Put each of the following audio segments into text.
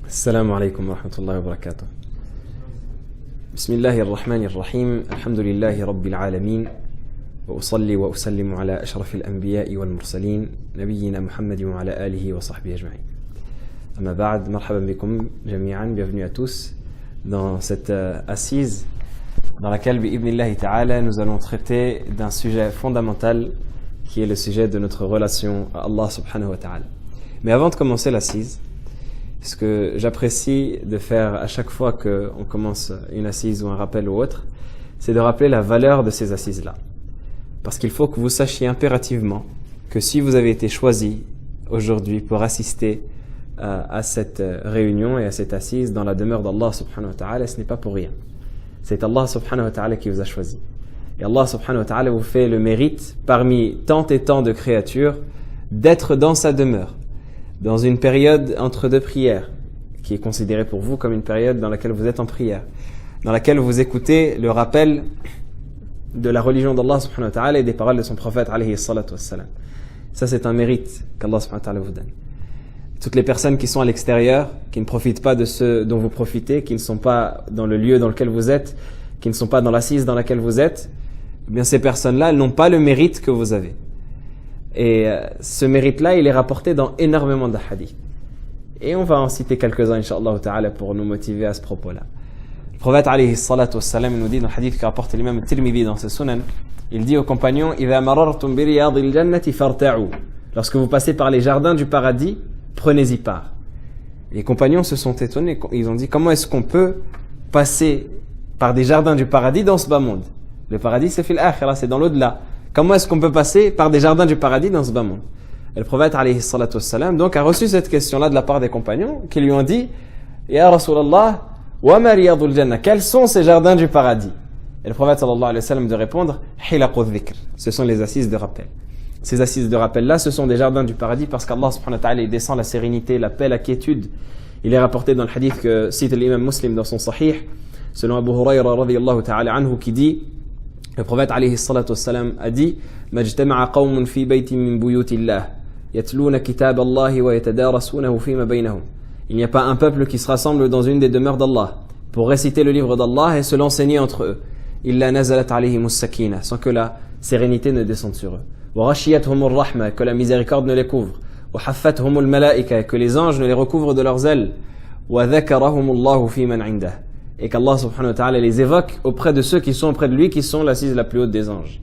السلام عليكم ورحمة الله وبركاته. بسم الله الرحمن الرحيم. الحمد لله رب العالمين، وأصلي وأسلم على أشرف الأنبياء والمرسلين نبينا محمد وعلى آله وصحبه أجمعين. أما بعد، مرحبا بكم جميعا, bienvenue à tous dans cette assise dans laquelle, bi'idhnillahi ta'ala, nous allons traiter d'un sujet fondamental qui est le sujet de notre relation à Allah subhanahu wa ta'ala. Mais avant de commencer l'assise, ce que j'apprécie de faire à chaque fois qu'on commence une assise ou un rappel ou autre, c'est de rappeler la valeur de ces assises-là. Parce qu'il faut que vous sachiez impérativement que si vous avez été choisi aujourd'hui pour assister à cette réunion et à cette assise dans la demeure d'Allah subhanahu wa ta'ala, ce n'est pas pour rien. C'est Allah subhanahu wa ta'ala qui vous a choisi. Et Allah subhanahu wa ta'ala vous fait le mérite, parmi tant et tant de créatures, d'être dans sa demeure, dans une période entre deux prières, qui est considérée pour vous comme une période dans laquelle vous êtes en prière, dans laquelle vous écoutez le rappel de la religion d'Allah subhanahu wa ta'ala et des paroles de son prophète alayhi salatu wassalam. Ça, c'est un mérite qu'Allah subhanahu wa ta'ala vous donne. Toutes les personnes qui sont à l'extérieur, qui ne profitent pas de ce dont vous profitez, qui ne sont pas dans le lieu dans lequel vous êtes, qui ne sont pas dans l'assise dans laquelle vous êtes, eh bien ces personnes-là, elles n'ont pas le mérite que vous avez. Et ce mérite-là, il est rapporté dans énormément de hadiths. Et on va en citer quelques-uns, incha'Allah ta'ala, pour nous motiver à ce propos-là. Le prophète, alayhi salatu wassalam, nous dit dans le hadith que rapporte l'imam Tirmidhi dans ses sunan, il dit aux compagnons, إِذَا مَرَرْتُمْ بِرِيَاضِ الْجَنَّةِ فَارْتَعُوا. Lorsque vous passez par les jardins du paradis, prenez-y part. Les compagnons se sont étonnés, ils ont dit, comment est-ce qu'on peut passer par des jardins du paradis dans ce bas monde? Le paradis, c'est fil akhira, c'est dans l'au-delà. Comment est-ce qu'on peut passer par des jardins du paradis dans ce bas monde? Et le prophète, alayhi salatu wassalam, donc a reçu cette question-là de la part des compagnons, qui lui ont dit, Ya Rasulallah, wa ma riyadul jannah, quels sont ces jardins du paradis? Et le prophète, sallallahu alayhi wa sallam, de répondre, hilaqu dhikr, ce sont les assises de rappel. Ces assises de rappel-là, ce sont des jardins du paradis parce qu'Allah subhanahu wa ta'ala, il descend la sérénité, la paix, la quiétude. Il est rapporté dans le hadith que cite l'imam Muslim dans son sahih, selon Abu Hurayra radiyallahu ta'ala anhu, qui dit, le prophète alayhi salatu wassalam a dit, Majtama'a qawmun fi baytin min buyutillah, yatluna kitab Allah wa yatadarasunahu fima baynahum. Il n'y a pas un peuple qui se rassemble dans une des demeures d'Allah pour réciter le livre d'Allah et se l'enseigner entre eux. Illa nazalat alayhimus sakina, sans que la sérénité ne descende sur eux. وَغَشِيَتْهُمُ الرَّحْمَةِ, que la miséricorde ne les couvre. وَحَفَّتْهُمُ الْمَلَائِكَةِ, que les anges ne les recouvrent de leurs ailes. وَذَكَرَهُمُ اللَّهُ فِي مَنْ عِنْدَهُ, et qu'Allah subhanahu wa ta'ala les évoque auprès de ceux qui sont auprès de lui, qui sont l'assise la plus haute des anges.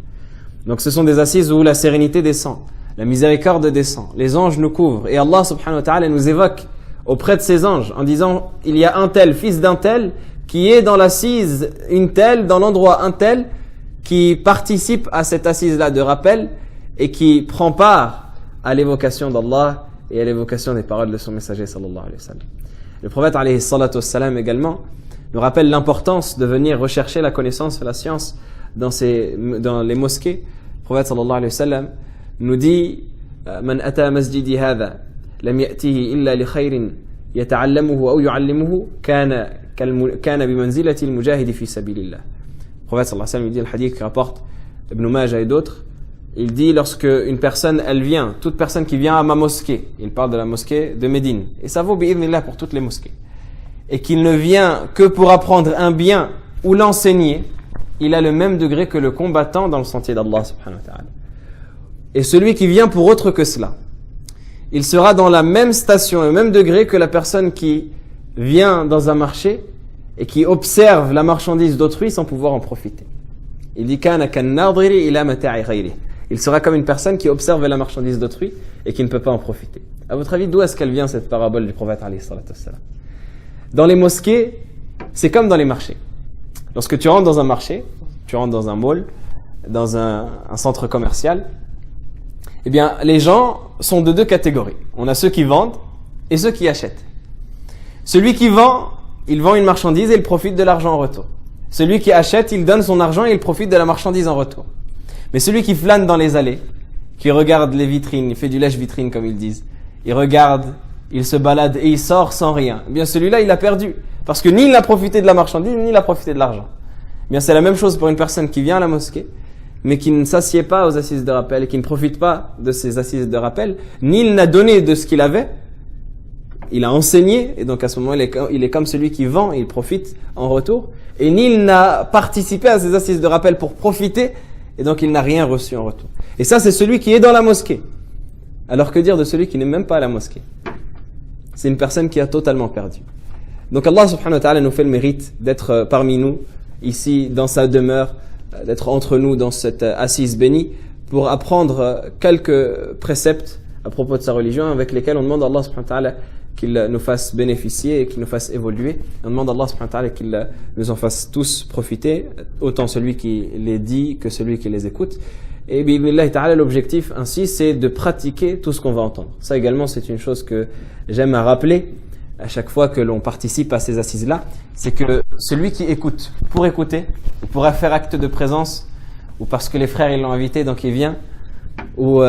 Donc ce sont des assises où la sérénité descend, la miséricorde descend, les anges nous couvrent, et Allah subhanahu wa ta'ala nous évoque auprès de ces anges en disant, il y a un tel, fils d'un tel, qui est dans l'assise une telle, dans l'endroit un tel, qui participe à cette assise-là de rappel, et qui prend part à l'évocation d'Allah et à l'évocation des paroles de son messager sallallahu alayhi wa sallam. Le prophète alayhi salatu wassalam également nous rappelle l'importance de venir rechercher la connaissance et la science dans les mosquées. Le prophète sallallahu alayhi wa sallam nous dit Man ata masjidi hadha lam ya'tihi illa li khayrin yata'allamuhu aw yu'allimuhu kana bimanzilati al-mujahidi fi sabilillah. Le prophète sallallahu alayhi wa sallam dit le hadith qui rapporte Ibn Majah et d'autres. Il dit, lorsque une personne, elle vient, toute personne qui vient à ma mosquée, il parle de la mosquée de Médine, et ça vaut bi'idhnillah pour toutes les mosquées, et qu'il ne vient que pour apprendre un bien ou l'enseigner, il a le même degré que le combattant dans le sentier d'Allah subhanahu wa ta'ala. Et celui qui vient pour autre que cela, il sera dans la même station, le même degré que la personne qui vient dans un marché et qui observe la marchandise d'autrui sans pouvoir en profiter. Il dit, kana kan-nadhiri ila mata'i ghayrihi. Il sera comme une personne qui observe la marchandise d'autrui et qui ne peut pas en profiter. À votre avis, d'où est-ce qu'elle vient cette parabole du prophète alayhi salatu wassalam? Dans les mosquées, c'est comme dans les marchés. Lorsque tu rentres dans un marché, tu rentres dans un mall, dans un centre commercial, eh bien, les gens sont de deux catégories. On a ceux qui vendent et ceux qui achètent. Celui qui vend, il vend une marchandise et il profite de l'argent en retour. Celui qui achète, il donne son argent et il profite de la marchandise en retour. Mais celui qui flâne dans les allées, qui regarde les vitrines, il fait du lèche-vitrine comme ils disent, il regarde, il se balade et il sort sans rien, eh bien celui-là il a perdu. Parce que ni il n'a profité de la marchandise, ni il a profité de l'argent. Eh bien c'est la même chose pour une personne qui vient à la mosquée, mais qui ne s'assied pas aux assises de rappel et qui ne profite pas de ces assises de rappel, ni il n'a donné de ce qu'il avait, il a enseigné, et donc à ce moment il est comme celui qui vend, il profite en retour, et ni il n'a participé à ces assises de rappel pour profiter, et donc il n'a rien reçu en retour. Et ça, c'est celui qui est dans la mosquée. Alors que dire de celui qui n'est même pas à la mosquée? C'est une personne qui a totalement perdu. Donc Allah subhanahu wa ta'ala nous fait le mérite d'être parmi nous, ici dans sa demeure, d'être entre nous dans cette assise bénie, pour apprendre quelques préceptes à propos de sa religion avec lesquels on demande à Allah subhanahu wa ta'ala qu'il nous fasse bénéficier et qu'il nous fasse évoluer. On demande à Allah subhanahu wa ta'ala qu'il nous en fasse tous profiter, autant celui qui les dit que celui qui les écoute. Et bi'idhnillahi ta'ala, l'objectif ainsi, c'est de pratiquer tout ce qu'on va entendre. Ça également, c'est une chose que j'aime à rappeler à chaque fois que l'on participe à ces assises-là, c'est que celui qui écoute pour écouter, ou pour faire acte de présence, ou parce que les frères ils l'ont invité donc il vient, ou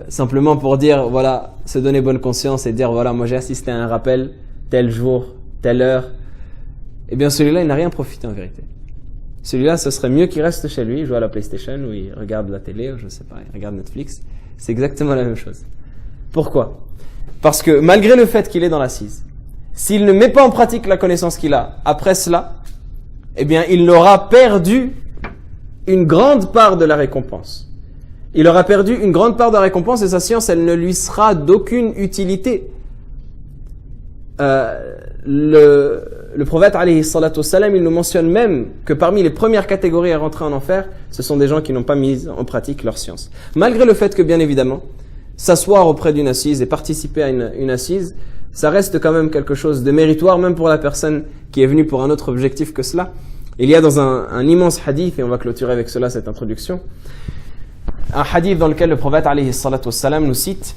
simplement pour dire voilà, se donner bonne conscience et dire voilà, moi j'ai assisté à un rappel tel jour, telle heure, eh bien celui-là il n'a rien profité en vérité. Celui-là, ce serait mieux qu'il reste chez lui, il joue à la PlayStation ou il regarde la télé, ou je sais pas, il regarde Netflix. C'est exactement la même chose. Pourquoi? Parce que malgré le fait qu'il est dans l'assise, s'il ne met pas en pratique la connaissance qu'il a après cela, eh bien il aura perdu une grande part de la récompense. Il aura perdu une grande part de la récompense et sa science, elle ne lui sera d'aucune utilité. Le prophète alayhi salatu wassalam, il nous mentionne même que parmi les premières catégories à rentrer en enfer, ce sont des gens qui n'ont pas mis en pratique leur science. Malgré le fait que bien évidemment, s'asseoir auprès d'une assise et participer à une assise, ça reste quand même quelque chose de méritoire, même pour la personne qui est venue pour un autre objectif que cela. Il y a dans un immense hadith, et on va clôturer avec cela cette introduction, un hadith dans lequel le prophète alayhi salatu wassalam nous cite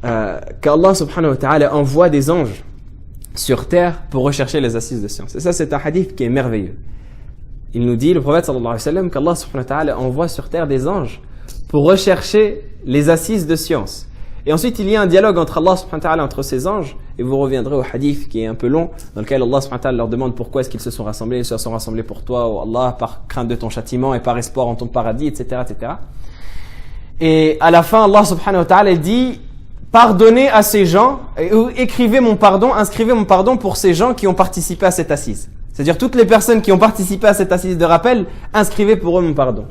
qu'Allah subhanahu wa ta'ala envoie des anges sur terre pour rechercher les assises de science. Et ça, c'est un hadith qui est merveilleux. Il nous dit, le prophète sallallahu alayhi wa sallam, qu'Allah subhanahu wa ta'ala envoie sur terre des anges pour rechercher les assises de science. Et ensuite, il y a un dialogue entre Allah subhanahu wa ta'ala, entre ces anges, et vous reviendrez au hadith qui est un peu long, dans lequel Allah subhanahu wa ta'ala leur demande pourquoi est-ce qu'ils se sont rassemblés. Ils se sont rassemblés pour toi, ô Allah, par crainte de ton châtiment et par espoir en ton paradis, etc., etc. Et à la fin, Allah subhanahu wa ta'ala dit, pardonnez à ces gens, écrivez mon pardon, inscrivez mon pardon pour ces gens qui ont participé à cette assise. C'est-à-dire toutes les personnes qui ont participé à cette assise de rappel, inscrivez pour eux mon pardon.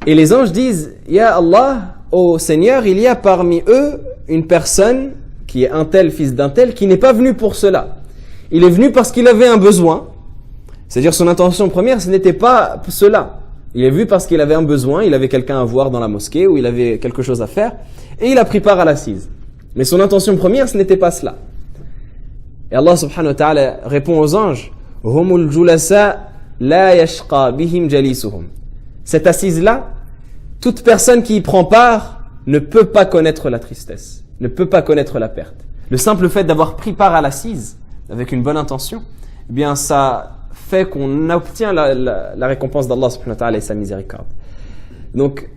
Et les anges disent, Ya Allah, ô Seigneur, il y a parmi eux une personne qui est un tel fils d'un tel qui n'est pas venu pour cela. Il est venu parce qu'il avait un besoin. C'est-à-dire son intention première, ce n'était pas cela. Il est venu parce qu'il avait un besoin, il avait quelqu'un à voir dans la mosquée ou il avait quelque chose à faire et il a pris part à l'assise. Mais son intention première, ce n'était pas cela. Et Allah subhanahu wa ta'ala répond aux anges, Humul julasa la yashqa bihim jalisuhum. Cette assise-là, toute personne qui y prend part ne peut pas connaître la tristesse, ne peut pas connaître la perte. Le simple fait d'avoir pris part à l'assise avec une bonne intention, eh bien ça fait qu'on obtient la récompense d'Allah subhanahu wa ta'ala et sa miséricorde. Donc,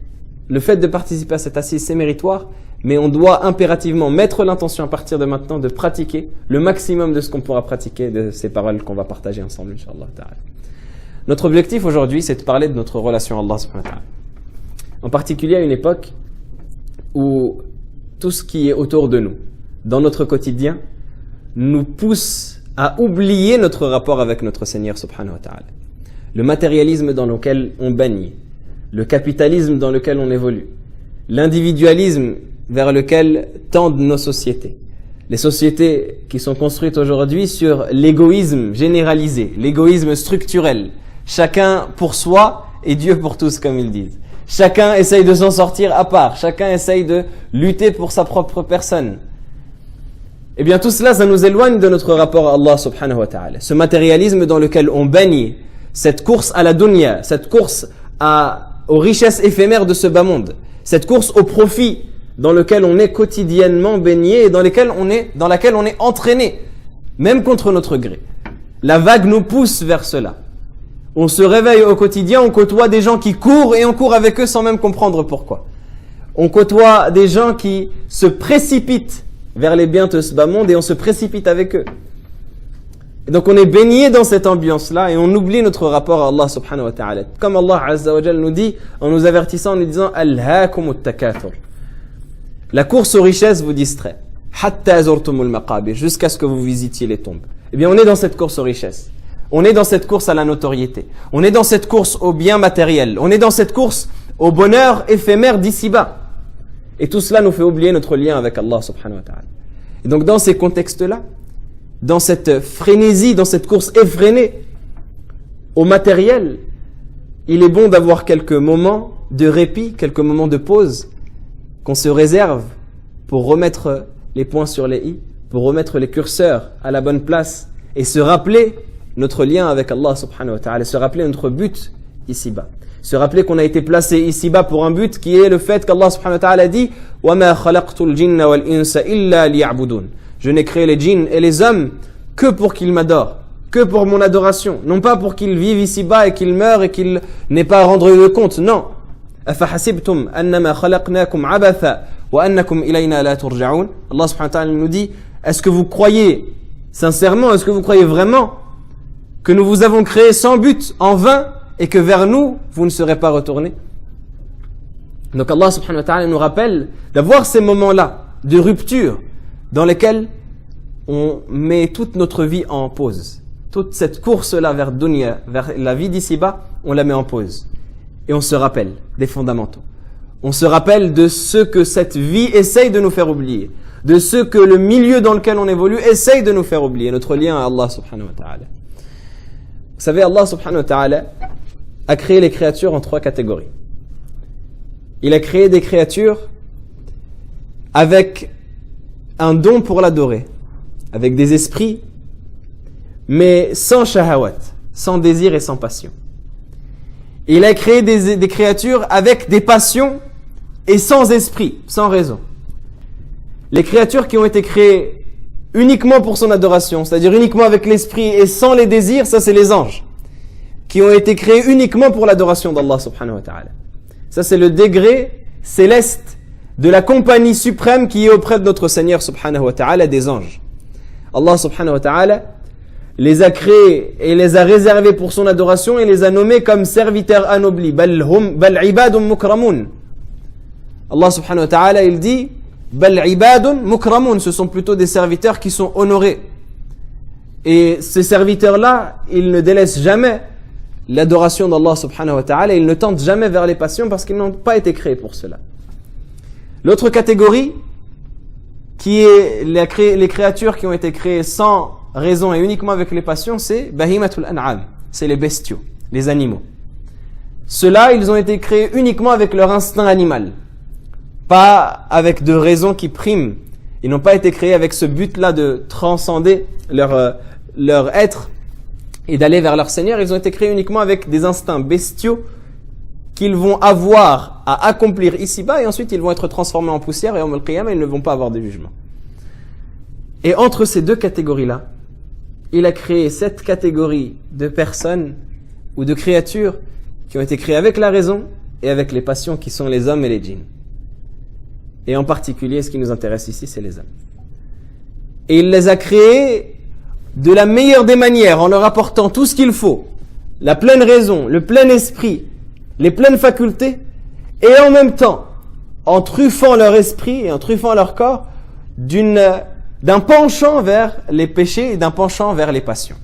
le fait de participer à cette assise, c'est méritoire, mais on doit impérativement mettre l'intention à partir de maintenant de pratiquer le maximum de ce qu'on pourra pratiquer de ces paroles qu'on va partager ensemble, Inch'Allah ta'ala. Notre objectif aujourd'hui, c'est de parler de notre relation à Allah subhanahu wa ta'ala. En particulier à une époque où tout ce qui est autour de nous, dans notre quotidien, nous pousse à oublier notre rapport avec notre Seigneur subhanahu wa ta'ala. Le matérialisme dans lequel on baigne, le capitalisme dans lequel on évolue, l'individualisme vers lequel tendent nos sociétés. Les sociétés qui sont construites aujourd'hui sur l'égoïsme généralisé, l'égoïsme structurel. Chacun pour soi et Dieu pour tous, comme ils disent. Chacun essaye de s'en sortir à part. Chacun essaye de lutter pour sa propre personne. Eh bien tout cela, ça nous éloigne de notre rapport à Allah subhanahu wa ta'ala. Ce matérialisme dans lequel on baigne, cette course à la dunya, cette course aux richesses éphémères de ce bas monde, cette course au profit dans lequel on est quotidiennement baigné et dans laquelle on est entraîné, même contre notre gré. La vague nous pousse vers cela. On se réveille au quotidien, on côtoie des gens qui courent et on court avec eux sans même comprendre pourquoi. On côtoie des gens qui se précipitent vers les biens de ce bas monde et on se précipite avec eux. Et donc on est baigné dans cette ambiance-là et on oublie notre rapport à Allah subhanahu wa ta'ala. Comme Allah azza wa jalla nous dit, en nous avertissant, en nous disant « Alhaakumut takathur ». La course aux richesses vous distrait. hatta zurtumul maqabir, jusqu'à ce que vous visitiez les tombes. Eh bien, on est dans cette course aux richesses. On est dans cette course à la notoriété. On est dans cette course au bien matériel. On est dans cette course au bonheur éphémère d'ici-bas. Et tout cela nous fait oublier notre lien avec Allah subhanahu wa ta'ala. Et donc, dans ces contextes-là, dans cette frénésie, dans cette course effrénée au matériel, il est bon d'avoir quelques moments de répit, quelques moments de pause qu'on se réserve pour remettre les points sur les i, pour remettre les curseurs à la bonne place et se rappeler notre lien avec Allah subhanahu wa ta'ala, se rappeler notre but ici-bas. Se rappeler qu'on a été placé ici-bas pour un but qui est le fait qu'Allah subhanahu wa ta'ala dit « وَمَا خَلَقْتُ الْجِنَّ وَالْإِنسَ إِلَّا لِيَعْبُدُونَ » Je n'ai créé les djinns et les hommes que pour qu'ils m'adorent, que pour mon adoration, non pas pour qu'ils vivent ici-bas et qu'ils meurent et qu'ils n'aient pas à rendre le compte, non. أَفَحَسِبْتُمْ أَنَّمَا خَلَقْنَاكُمْ عَبَثًا وَأَنَّكُمْ إِلَيْنَا لَا تُرْجَعُونَ. Allah subhanahu wa ta'ala nous dit, est-ce que vous croyez sincèrement, est-ce que vous croyez vraiment que nous vous avons créé sans but, en vain, et que vers nous, vous ne serez pas retournés? Donc Allah subhanahu wa ta'ala nous rappelle d'avoir ces moments-là de rupture dans lesquels on met toute notre vie en pause. Toute cette course-là vers dunya, vers la vie d'ici-bas, on la met en pause. Et on se rappelle des fondamentaux. On se rappelle de ce que cette vie essaye de nous faire oublier. De ce que le milieu dans lequel on évolue essaye de nous faire oublier. Notre lien à Allah subhanahu wa ta'ala. Vous savez, Allah subhanahu wa ta'ala a créé les créatures en 3 catégories. Il a créé des créatures avec un don pour l'adorer, avec des esprits, mais sans shahawat, sans désir et sans passion. Il a créé des créatures avec des passions et sans esprit, sans raison. Les créatures qui ont été créées uniquement pour son adoration, c'est-à-dire uniquement avec l'esprit et sans les désirs, ça c'est les anges, qui ont été créés uniquement pour l'adoration d'Allah subhanahu wa ta'ala. Ça c'est le degré céleste de la compagnie suprême qui est auprès de notre Seigneur subhanahu wa ta'ala, des anges. Allah subhanahu wa ta'ala les a créés et les a réservés pour son adoration et les a nommés comme serviteurs anoblis. Bal ibadun mukramun. Allah subhanahu wa ta'ala il dit Bal ibadun mukramun, ce sont plutôt des serviteurs qui sont honorés. Et ces serviteurs-là, ils ne délaissent jamais l'adoration d'Allah subhanahu wa ta'ala, ils ne tentent jamais vers les passions parce qu'ils n'ont pas été créés pour cela. L'autre catégorie, qui est les créatures qui ont été créées sans raison et uniquement avec les passions, c'est Bahimatul An'am, c'est les bestiaux, les animaux. Ceux-là, ils ont été créés uniquement avec leur instinct animal, pas avec de raisons qui priment. Ils n'ont pas été créés avec ce but-là de transcender leur être et d'aller vers leur Seigneur. Ils ont été créés uniquement avec des instincts bestiaux qu'ils vont avoir à accomplir ici-bas et ensuite ils vont être transformés en poussière et en al-qiyamah, ils ne vont pas avoir de jugement. Et entre ces deux catégories-là, il a créé cette catégorie de personnes ou de créatures qui ont été créées avec la raison et avec les passions qui sont les hommes et les djinns. Et en particulier, ce qui nous intéresse ici, c'est les hommes. Et il les a créés de la meilleure des manières, en leur apportant tout ce qu'il faut, la pleine raison, le plein esprit, les pleines facultés, et en même temps, en truffant leur esprit et en truffant leur corps d'un penchant vers les péchés et d'un penchant vers les passions.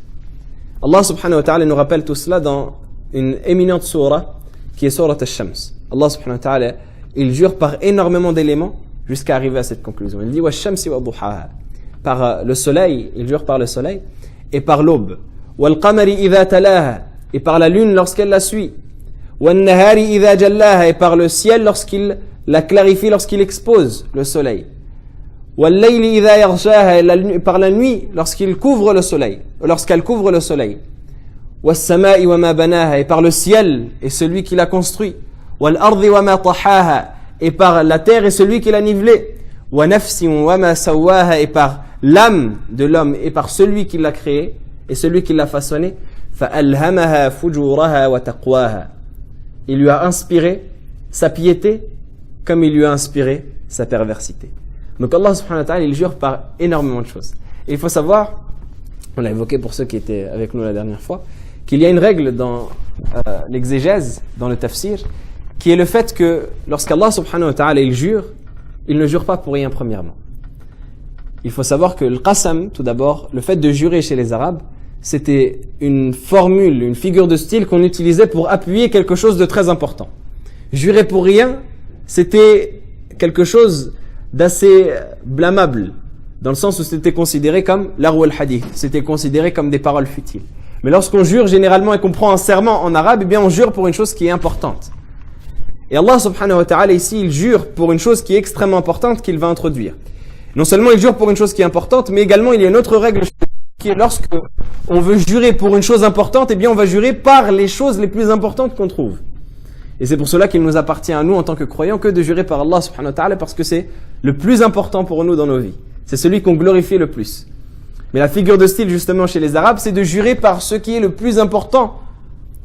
Allah subhanahu wa ta'ala nous rappelle tout cela dans une éminente sourate qui est sourate al-Shams. Allah subhanahu wa ta'ala, il jure par énormément d'éléments jusqu'à arriver à cette conclusion. Il dit وَالشَّمْسِ وَضُحَاهَا, par le soleil, il jure par le soleil et par l'aube. وَالْقَمَرِ إِذَا تَلَاهَا, et par la lune lorsqu'elle la suit. وَالنَّهَارِ إِذَا جَلَّاهَا, et par le ciel lorsqu'il la clarifie, lorsqu'il expose le soleil. وَاللَّيْلِ إِذَا يَغْشَاهَا, et par la nuit lorsqu'il couvre le soleil, lorsqu'elle couvre le soleil. وَالسَّمَاءِ وَمَا بَنَاهَا, et par le ciel et celui qui l'a construit. وَالْأَرْضِ وَمَا طَحَاهَا, et par la terre et celui qui l'a nivelé. وَنَفْسٍ وَمَا سَوَّاهَا, et par l'âme de l'homme et par celui qui l'a créé et celui qui l'a façonné. فَأَلْهَمَهَا فُجُورَهَا وَتَقْوَاهَا, il lui a inspiré sa piété comme il lui a inspiré sa perversité. Donc Allah subhanahu wa ta'ala, il jure par énormément de choses. Et il faut savoir, on l'a évoqué pour ceux qui étaient avec nous la dernière fois, qu'il y a une règle dans l'exégèse, dans le tafsir, qui est le fait que lorsqu'Allah subhanahu wa ta'ala il jure, il ne jure pas pour rien premièrement. Il faut savoir que le qasam, tout d'abord, le fait de jurer chez les Arabes, c'était une formule, une figure de style qu'on utilisait pour appuyer quelque chose de très important. Jurer pour rien, c'était quelque chose d'assez blâmable, dans le sens où c'était considéré comme l'arou al-hadith, c'était considéré comme des paroles futiles. Mais lorsqu'on jure généralement et qu'on prend un serment en arabe, eh bien on jure pour une chose qui est importante. Et Allah subhanahu wa ta'ala ici, il jure pour une chose qui est extrêmement importante qu'il va introduire. Non seulement il jure pour une chose qui est importante, mais également il y a une autre règle qui est lorsque on veut jurer pour une chose importante, eh bien on va jurer par les choses les plus importantes qu'on trouve. Et c'est pour cela qu'il nous appartient à nous en tant que croyants que de jurer par Allah subhanahu wa ta'ala, parce que c'est le plus important pour nous dans nos vies. C'est celui qu'on glorifie le plus. Mais la figure de style justement chez les Arabes, c'est de jurer par ce qui est le plus important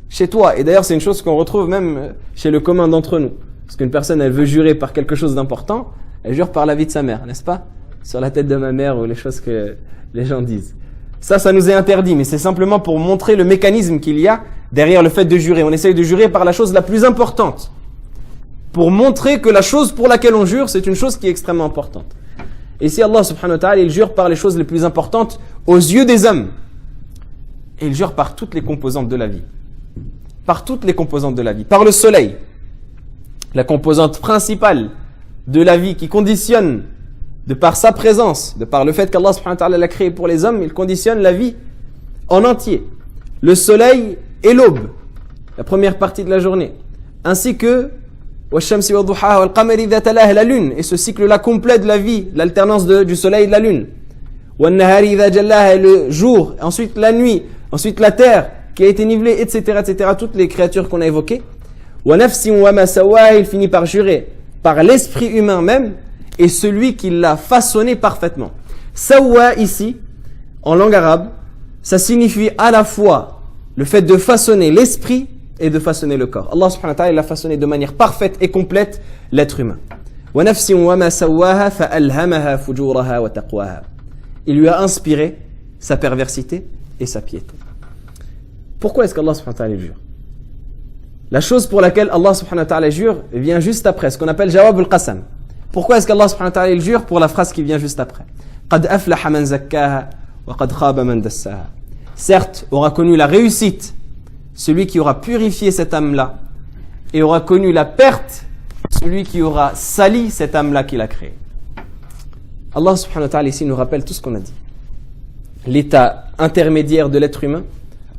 chez toi. Et d'ailleurs c'est une chose qu'on retrouve même chez le commun d'entre nous. Parce qu'une personne, elle veut jurer par quelque chose d'important, elle jure par la vie de sa mère, n'est-ce pas? Sur la tête de ma mère ou les choses que les gens disent. Ça nous est interdit, mais c'est simplement pour montrer le mécanisme qu'il y a derrière le fait de jurer. On essaye de jurer par la chose la plus importante. Pour montrer que la chose pour laquelle on jure, c'est une chose qui est extrêmement importante. Et ici, Allah subhanahu wa ta'ala, il jure par les choses les plus importantes aux yeux des hommes. Et il jure par toutes les composantes de la vie. Par toutes les composantes de la vie. Par le soleil. La composante principale de la vie qui conditionne, de par sa présence, de par le fait qu'Allah subhanahu wa ta'ala l'a créé pour les hommes, il conditionne la vie en entier. Le soleil et l'aube, la première partie de la journée. Ainsi que la lune, et ce cycle-là complet de la vie, l'alternance du soleil et de la lune. Le jour, ensuite la nuit, ensuite la terre qui a été nivelée, etc., etc., toutes les créatures qu'on a évoquées. Il finit par jurer par l'esprit humain même et celui qui l'a façonné parfaitement. Sawa ici, en langue arabe, ça signifie à la fois le fait de façonner l'esprit et de façonner le corps. Allah subhanahu wa ta'ala, il a façonné de manière parfaite et complète l'être humain. Il lui a inspiré sa perversité et sa piété. Pourquoi est-ce qu'Allah subhanahu wa ta'ala jure? La chose pour laquelle Allah subhanahu wa ta'ala jure vient juste après, ce qu'on appelle jawab al-qasam. Pourquoi est-ce qu'Allah subhanahu wa ta'ala jure pour la phrase qui vient juste après? قَدْ أَفْلَحَ مَنْ زَكَّاهَا وَقَدْ خَابَ مَنْ دَسَّاهَا. Certes, aura connu la réussite celui qui aura purifié cette âme-là, et aura connu la perte celui qui aura sali cette âme-là qu'il a créée. Allah subhanahu wa ta'ala ici nous rappelle tout ce qu'on a dit. L'état intermédiaire de l'être humain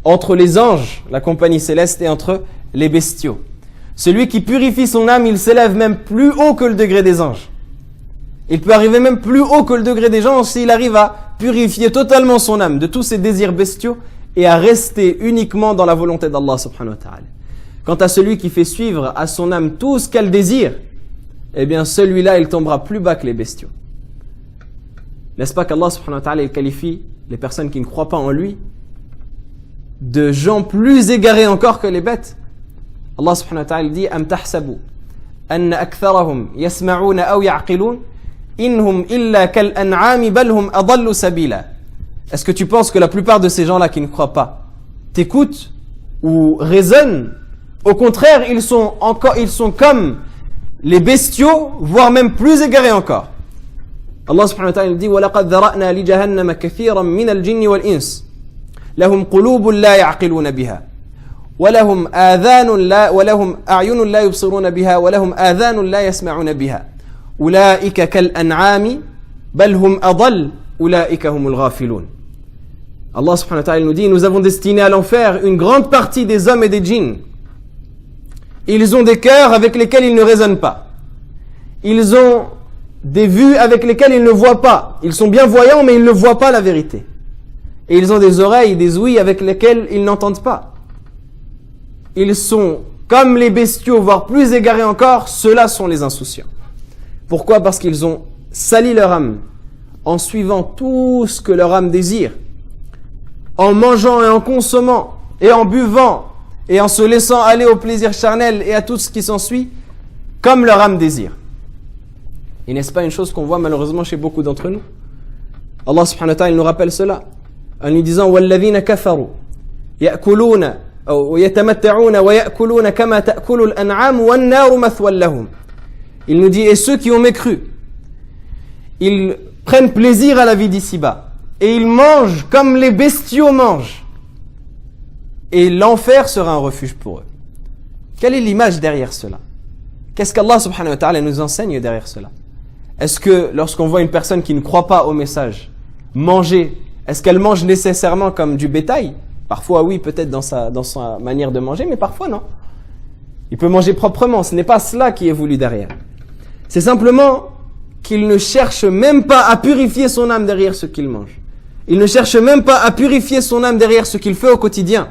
entre les anges, la compagnie céleste, et entre les bestiaux. Celui qui purifie son âme, il s'élève même plus haut que le degré des anges. Il peut arriver même plus haut que le degré des anges s'il arrive à purifier totalement son âme de tous ses désirs bestiaux et à rester uniquement dans la volonté d'Allah subhanahu wa ta'ala. Quant à celui qui fait suivre à son âme tout ce qu'elle désire, eh bien celui-là, il tombera plus bas que les bestiaux. N'est-ce pas qu'Allah subhanahu wa ta'ala, il qualifie les personnes qui ne croient pas en lui de gens plus égarés encore que les bêtes? Allah subhanahu wa ta'ala dit Am tahsabu anna aktharahum yasma'una aw ya'qilun inhum illa kal an'ami bal hum adallu sabila. Est-ce que tu penses que la plupart de ces gens-là qui ne croient pas t'écoutent ou raisonnent? Au contraire, ils sont comme les bestiaux, voire même plus égarés encore. Allah subhanahu wa ta'ala dit Wa laqad dhara'na li jahannama kathiran min al-jinni wal ins lahum qulubun la ya'qiluna biha ولهم أعين لا يبصرون بها ولهم آذان لا يسمعون بها أولئك كالأنعام بل هم أضل أولئك هم الغافلون. Allah subhanahu wa ta'ala nous dit, nous avons destiné à l'enfer une grande partie des hommes et des djinns. Ils ont des cœurs avec lesquels ils ne raisonnent pas. Ils ont des vues avec lesquelles ils ne voient pas. Ils sont bien voyants mais ils ne voient pas la vérité. Et ils ont des oreilles, des ouïes avec lesquelles ils n'entendent pas. Ils sont comme les bestiaux, voire plus égarés encore, ceux-là sont les insouciants. Pourquoi? Parce qu'ils ont sali leur âme en suivant tout ce que leur âme désire, en mangeant et en consommant, et en buvant, et en se laissant aller au plaisir charnel et à tout ce qui s'ensuit, comme leur âme désire. Et n'est-ce pas une chose qu'on voit malheureusement chez beaucoup d'entre nous? Allah subhanahu wa ta'ala nous rappelle cela, en lui disant « وَالَّذِينَ كَفَرُوا يَأْكُلُونَ وَيَتَمَتَّعُونَ وَيَأْكُلُونَ كَمَا تَأْكُلُ الْأَنْعَامُ وَالنَّارُ مَثْوًى لَهُمْ » Il nous dit, et ceux qui ont mécru, ils prennent plaisir à la vie d'ici-bas. Et ils mangent comme les bestiaux mangent. Et l'enfer sera un refuge pour eux. Quelle est l'image derrière cela? Qu'est-ce qu'Allah subhanahu wa ta'ala nous enseigne derrière cela? Est-ce que lorsqu'on voit une personne qui ne croit pas au message manger, est-ce qu'elle mange nécessairement comme du bétail? Parfois oui, peut-être dans sa manière de manger, mais parfois non. Il peut manger proprement, ce n'est pas cela qui est voulu derrière. C'est simplement qu'il ne cherche même pas à purifier son âme derrière ce qu'il mange. Il ne cherche même pas à purifier son âme derrière ce qu'il fait au quotidien.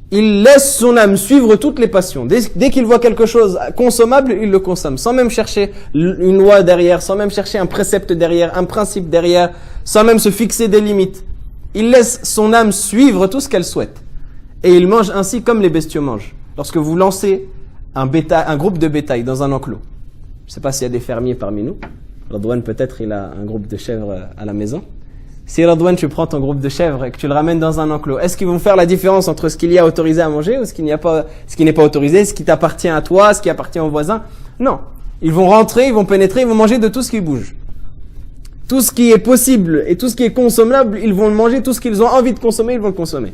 Il laisse son âme suivre toutes les passions. Dès qu'il voit quelque chose consommable, il le consomme, sans même chercher une loi derrière, sans même chercher un précepte derrière, un principe derrière, sans même se fixer des limites. Il laisse son âme suivre tout ce qu'elle souhaite. Et il mange ainsi comme les bestiaux mangent. Lorsque vous lancez un groupe de bétail dans un enclos, je ne sais pas s'il y a des fermiers parmi nous, Radouane peut-être il a un groupe de chèvres à la maison. Si Radouane, tu prends ton groupe de chèvres et que tu le ramènes dans un enclos, est-ce qu'ils vont faire la différence entre ce qu'il y a autorisé à manger ou ce qui n'est pas autorisé, ce qui t'appartient à toi, ce qui appartient aux voisins? Non. Ils vont rentrer, ils vont pénétrer, ils vont manger de tout ce qui bouge. Tout ce qui est possible et tout ce qui est consommable, ils vont le manger, tout ce qu'ils ont envie de consommer, ils vont le consommer.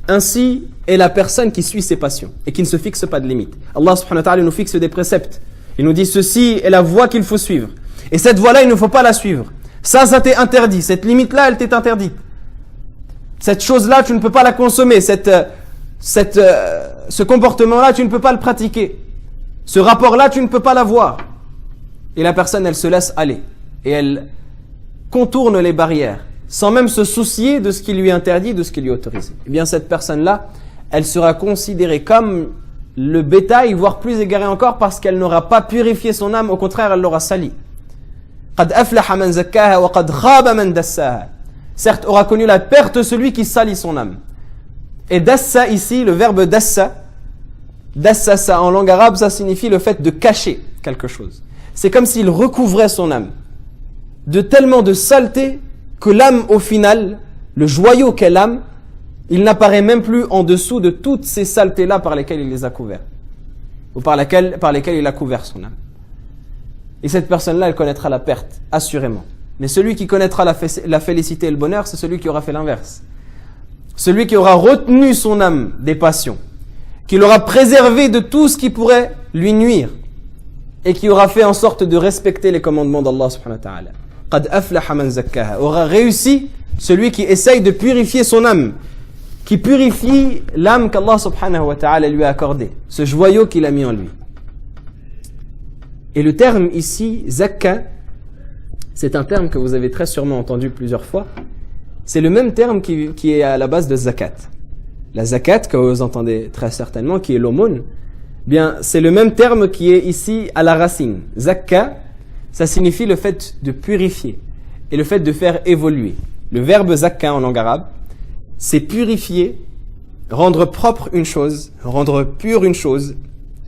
Ainsi est la personne qui suit ses passions et qui ne se fixe pas de limites. Allah subhanahu wa ta'ala nous fixe des préceptes. Il nous dit ceci est la voie qu'il faut suivre. Et cette voie-là, il ne faut pas la suivre. Ça t'est interdit. Cette limite-là, elle t'est interdite. Cette chose-là, tu ne peux pas la consommer. Ce comportement-là, tu ne peux pas le pratiquer. Ce rapport-là, tu ne peux pas l'avoir. Et la personne, elle se laisse aller. Et elle contourne les barrières, sans même se soucier de ce qui lui est interdit, de ce qui lui est autorisé. Eh bien, cette personne-là, elle sera considérée comme le bétail, voire plus égaré encore, parce qu'elle n'aura pas purifié son âme. Au contraire, elle l'aura sali. قد أفلح من زكاها وقد خاب من دساها. Certes, aura connu la perte celui qui salit son âme. Et dassa ici, le verbe dassa, ça en langue arabe, ça signifie le fait de cacher quelque chose. C'est comme s'il recouvrait son âme de tellement de saleté que l'âme au final, le joyau qu'est l'âme, il n'apparaît même plus en dessous de toutes ces saletés-là par lesquelles il les a couverts. Ou par lesquelles il a couvert son âme. Et cette personne-là, elle connaîtra la perte, assurément. Mais celui qui connaîtra la félicité et le bonheur, c'est celui qui aura fait l'inverse. Celui qui aura retenu son âme des passions, qui l'aura préservé de tout ce qui pourrait lui nuire, et qui aura fait en sorte de respecter les commandements d'Allah subhanahu wa ta'ala. قَدْ أَفْلَحَ مَنْ زَكَّاهَا. Aura réussi celui qui essaye de purifier son âme, qui purifie l'âme qu'Allah subhanahu wa ta'ala lui a accordée, ce joyau qu'il a mis en lui. Et le terme ici, zakka, c'est un terme que vous avez très sûrement entendu plusieurs fois. C'est le même terme qui est à la base de zakat. La zakat, que vous entendez très certainement, qui est l'aumône, bien, c'est le même terme qui est ici à la racine. Zakka, ça signifie le fait de purifier et le fait de faire évoluer. Le verbe zakka en langue arabe, c'est purifier, rendre propre une chose, rendre pure une chose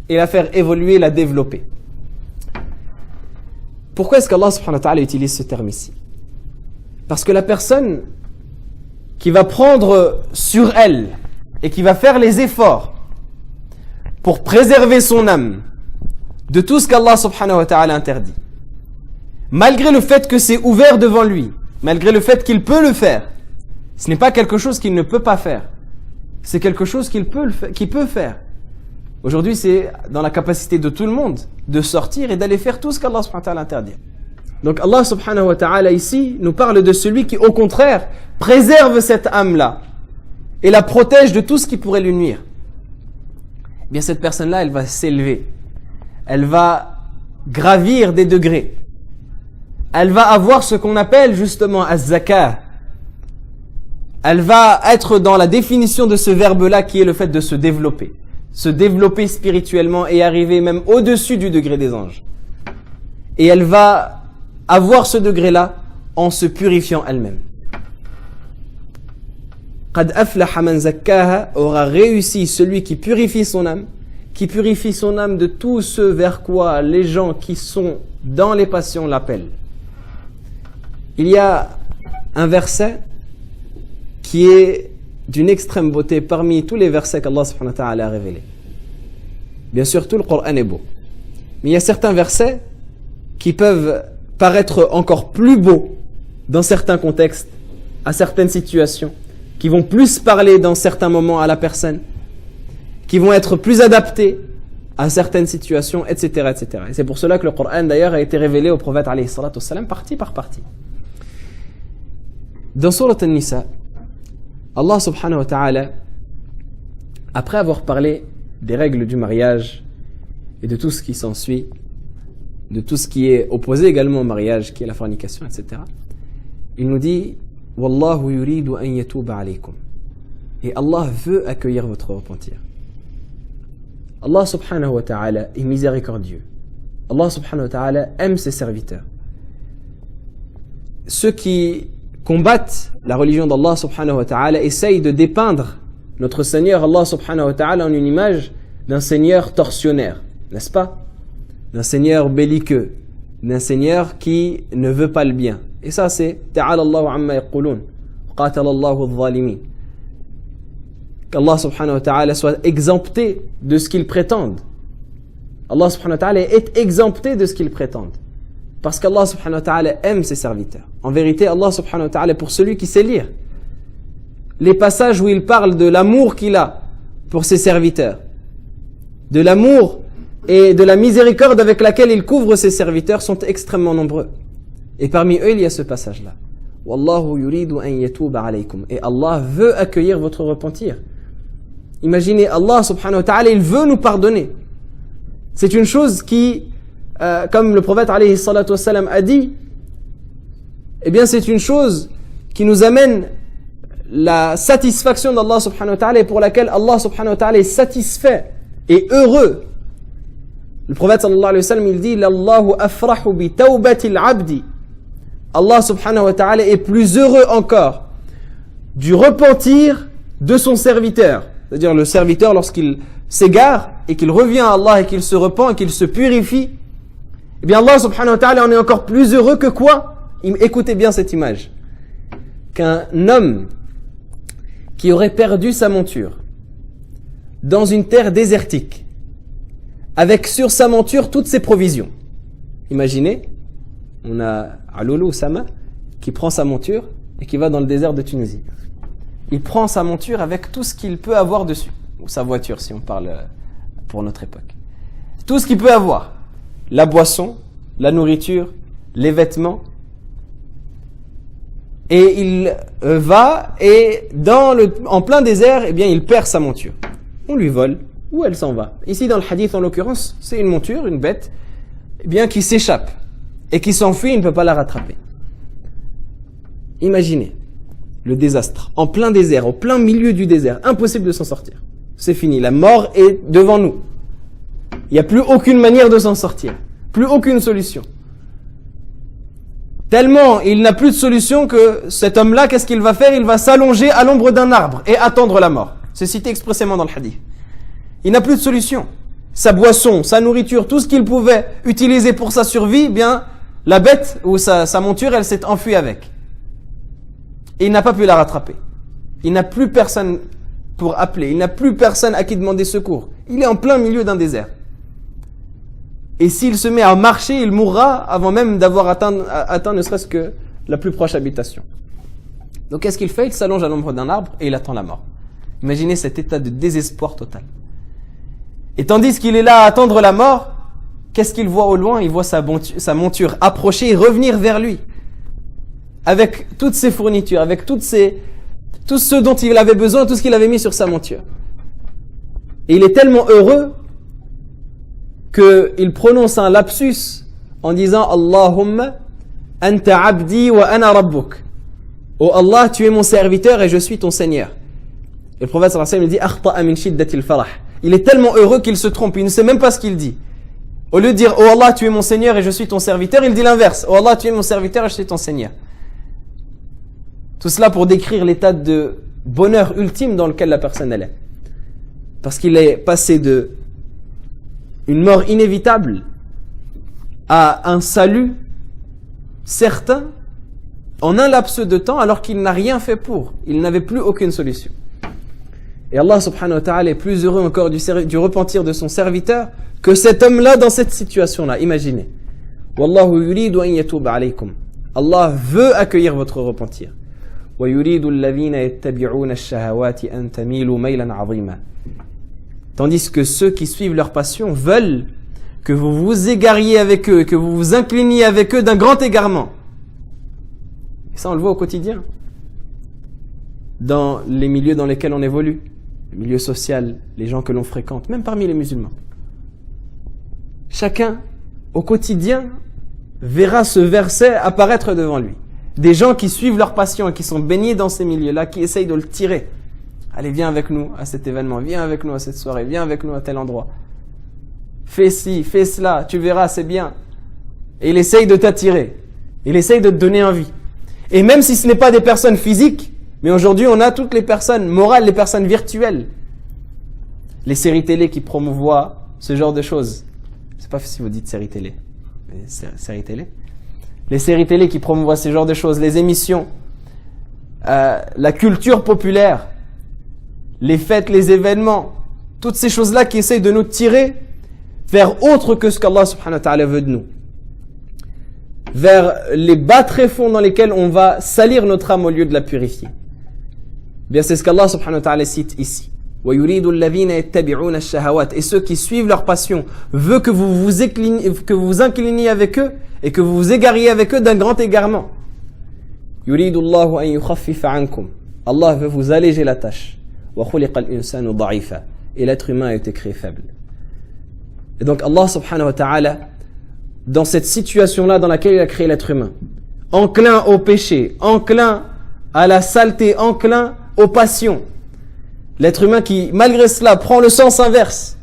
et la faire évoluer, la développer. Pourquoi est-ce qu'Allah subhanahu wa ta'ala utilise ce terme ici? Parce que la personne qui va prendre sur elle et qui va faire les efforts pour préserver son âme de tout ce qu'Allah subhanahu wa ta'ala interdit, malgré le fait que c'est ouvert devant lui, malgré le fait qu'il peut le faire, ce n'est pas quelque chose qu'il ne peut pas faire, c'est quelque chose qu'il peut faire. Aujourd'hui, c'est dans la capacité de tout le monde de sortir et d'aller faire tout ce qu'Allah subhanahu wa ta'ala interdit. Donc Allah subhanahu wa ta'ala ici nous parle de celui qui au contraire préserve cette âme-là et la protège de tout ce qui pourrait lui nuire. Eh bien cette personne-là, elle va s'élever. Elle va gravir des degrés. Elle va avoir ce qu'on appelle justement az-zakah. Elle va être dans la définition de ce verbe-là qui est le fait de se développer. Se développer spirituellement et arriver même au-dessus du degré des anges. Et elle va avoir ce degré-là en se purifiant elle-même. قَدْ أَفْلَحَ مَنْ زَكَّاهَا. Aura réussi celui qui purifie son âme de tout ce vers quoi les gens qui sont dans les passions l'appellent. Il y a un verset qui est d'une extrême beauté parmi tous les versets qu'Allah subhanahu wa ta'ala a révélés. Bien sûr, tout le Coran est beau. Mais il y a certains versets qui peuvent paraître encore plus beaux dans certains contextes, à certaines situations, qui vont plus parler dans certains moments à la personne, qui vont être plus adaptés à certaines situations, etc., etc. Et c'est pour cela que le Coran d'ailleurs a été révélé au prophète alayhi salatu wassalam partie par partie. Dans Surat An-Nisa, Allah subhanahu wa ta'ala, après avoir parlé des règles du mariage et de tout ce qui s'ensuit, de tout ce qui est opposé également au mariage, qui est la fornication, etc., il nous dit « Wallahu yuridu an yatuba alaykum » et Allah veut accueillir votre repentir. Allah subhanahu wa ta'ala est miséricordieux. Allah subhanahu wa ta'ala aime ses serviteurs. Ceux qui combattent la religion d'Allah subhanahu wa ta'ala essayent de dépeindre notre Seigneur Allah subhanahu wa ta'ala en une image d'un Seigneur tortionnaire, n'est-ce pas? D'un Seigneur belliqueux, d'un Seigneur qui ne veut pas le bien. Et ça c'est ta'ala Allahu amma yaqulun, qatala Allahu adh-dhalimin. Qu'Allah subhanahu wa ta'ala soit exempté de ce qu'ils prétendent. Allah subhanahu wa ta'ala est exempté de ce qu'ils prétendent. Parce qu'Allah subhanahu wa ta'ala aime ses serviteurs. En vérité, Allah subhanahu wa ta'ala, pour celui qui sait lire, les passages où il parle de l'amour qu'il a pour ses serviteurs, de l'amour et de la miséricorde avec laquelle il couvre ses serviteurs sont extrêmement nombreux. Et parmi eux, il y a ce passage-là. Wallahu yuridu an yatuba alaykum. Et Allah veut accueillir votre repentir. Imaginez, Allah subhanahu wa ta'ala, il veut nous pardonner. C'est une chose qui, comme le prophète alayhi salatu wassalam a dit, eh bien c'est une chose qui nous amène la satisfaction d'Allah subhanahu wa ta'ala et pour laquelle Allah subhanahu wa ta'ala est satisfait et heureux. Le prophète sallallahu alayhi wa sallam, il dit « Lallahu afrahu bi tawbatil abdi » Allah subhanahu wa ta'ala est plus heureux encore du repentir de son serviteur. C'est-à-dire le serviteur, lorsqu'il s'égare et qu'il revient à Allah et qu'il se repent et qu'il se purifie, eh bien Allah subhanahu wa ta'ala en est encore plus heureux que quoi? Écoutez bien cette image. Qu'un homme qui aurait perdu sa monture dans une terre désertique, avec sur sa monture toutes ses provisions. Imaginez, on a Aloulou Oussama qui prend sa monture et qui va dans le désert de Tunisie. Il prend sa monture avec tout ce qu'il peut avoir dessus, ou sa voiture si on parle pour notre époque. Tout ce qu'il peut avoir, la boisson, la nourriture, les vêtements. Et il va et en plein désert, eh bien il perd sa monture. On lui vole ou elle s'en va. Ici dans le hadith en l'occurrence, c'est une monture, une bête, eh bien qui s'échappe et qui s'enfuit, il ne peut pas la rattraper. Imaginez le désastre, en plein désert, au plein milieu du désert, impossible de s'en sortir. C'est fini, la mort est devant nous. Il n'y a plus aucune manière de s'en sortir, plus aucune solution. Tellement il n'a plus de solution que cet homme-là, qu'est-ce qu'il va faire? Il va s'allonger à l'ombre d'un arbre et attendre la mort. C'est cité expressément dans le hadith. Il n'a plus de solution. Sa boisson, sa nourriture, tout ce qu'il pouvait utiliser pour sa survie, bien, la bête ou sa monture, elle s'est enfuie avec. Et il n'a pas pu la rattraper. Il n'a plus personne pour appeler. Il n'a plus personne à qui demander secours. Il est en plein milieu d'un désert. Et s'il se met à marcher, il mourra avant même d'avoir atteint ne serait-ce que la plus proche habitation. Donc qu'est-ce qu'il fait? Il s'allonge à l'ombre d'un arbre et il attend la mort. Imaginez cet état de désespoir total. Et tandis qu'il est là à attendre la mort, qu'est-ce qu'il voit au loin? Il voit sa monture approcher et revenir vers lui. Avec toutes ses fournitures, avec tout ce dont il avait besoin, tout ce qu'il avait mis sur sa monture. Et il est tellement heureux qu'il prononce un lapsus en disant Allahumma anta abdi wa ana rabbuk. Oh Allah, tu es mon serviteur et je suis ton Seigneur. Et le prophète sallallahu alayhi wa sallam dit akhta'a min shiddatil farah. Il est tellement heureux qu'il se trompe, il ne sait même pas ce qu'il dit. Au lieu de dire oh Allah, tu es mon Seigneur et je suis ton serviteur, il dit l'inverse. Oh Allah, tu es mon serviteur et je suis ton Seigneur. Tout cela pour décrire l'état de bonheur ultime dans lequel la personne elle est. Parce qu'il est passé de une mort inévitable à un salut certain en un laps de temps alors qu'il n'a rien fait pour. Il n'avait plus aucune solution. Et Allah subhanahu wa ta'ala est plus heureux encore du repentir de son serviteur que cet homme-là dans cette situation-là. Imaginez. Wallahu yuridu an yatuba alaykum. Allah veut accueillir votre repentir. Wa yuridu alladhina yattabi'una ash-shahawati an tamilu maylan 'azima. Tandis que ceux qui suivent leur passion veulent que vous vous égariez avec eux, que vous vous incliniez avec eux d'un grand égarement. Et ça, on le voit au quotidien. Dans les milieux dans lesquels on évolue, le milieu social, les gens que l'on fréquente, même parmi les musulmans. Chacun, au quotidien, verra ce verset apparaître devant lui. Des gens qui suivent leur passion et qui sont baignés dans ces milieux-là, qui essayent de le tirer. Allez, viens avec nous à cet événement, viens avec nous à cette soirée, viens avec nous à tel endroit. Fais ci, fais cela, tu verras, c'est bien. Et il essaye de t'attirer. Il essaye de te donner envie. Et même si ce n'est pas des personnes physiques, mais aujourd'hui on a toutes les personnes morales, les personnes virtuelles. Les séries télé qui promouvoient ce genre de choses. Je ne sais pas si vous dites séries télé. Mais séries télé. Les séries télé qui promouvoient ce genre de choses, les émissions, la culture populaire, les fêtes, les événements, toutes ces choses-là qui essayent de nous tirer vers autre que ce qu'Allah subhanahu wa ta'ala veut de nous. Vers les bas tréfonds dans lesquels on va salir notre âme au lieu de la purifier. Bien, c'est ce qu'Allah subhanahu wa ta'ala cite ici. وَيُرِيدُ الَّذِينَ يَتَّبِعُونَ الشَّهَوَاتِ. Et ceux qui suivent leur passion veut que vous vous incliniez avec eux et que vous vous égariez avec eux d'un grand égarement. يُرِيدُ اللَّهُ أَن يُخَفِّفَ عَنْكُمْ. Allah veut vous alléger la tâche. وَخُلِقَ الْإِنسَانُ ضَعِيفًا. Et l'être humain a été créé faible. Et donc Allah subhanahu wa ta'ala, dans cette situation-là dans laquelle il a créé l'être humain, enclin au péché, enclin à la saleté, enclin aux passions, l'être humain qui, malgré cela, prend le sens inverse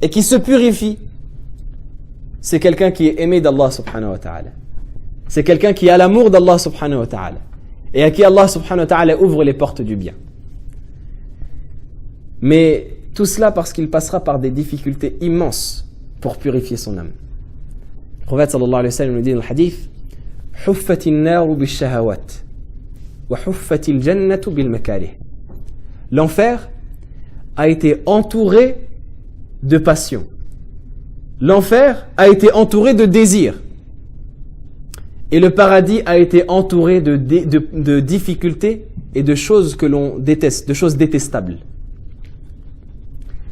et qui se purifie, c'est quelqu'un qui est aimé d'Allah subhanahu wa ta'ala. C'est quelqu'un qui a l'amour d'Allah subhanahu wa ta'ala et à qui Allah subhanahu wa ta'ala ouvre les portes du bien. Mais tout cela parce qu'il passera par des difficultés immenses pour purifier son âme. Le prophète sallallahu alayhi wa sallam nous dit dans le hadith: Huffati an-naru bish-shahawat wa huffati al-jannatu bil-makarih. L'enfer a été entouré de passion. L'enfer a été entouré de désirs. Et le paradis a été entouré de difficultés et de choses que l'on déteste, de choses détestables.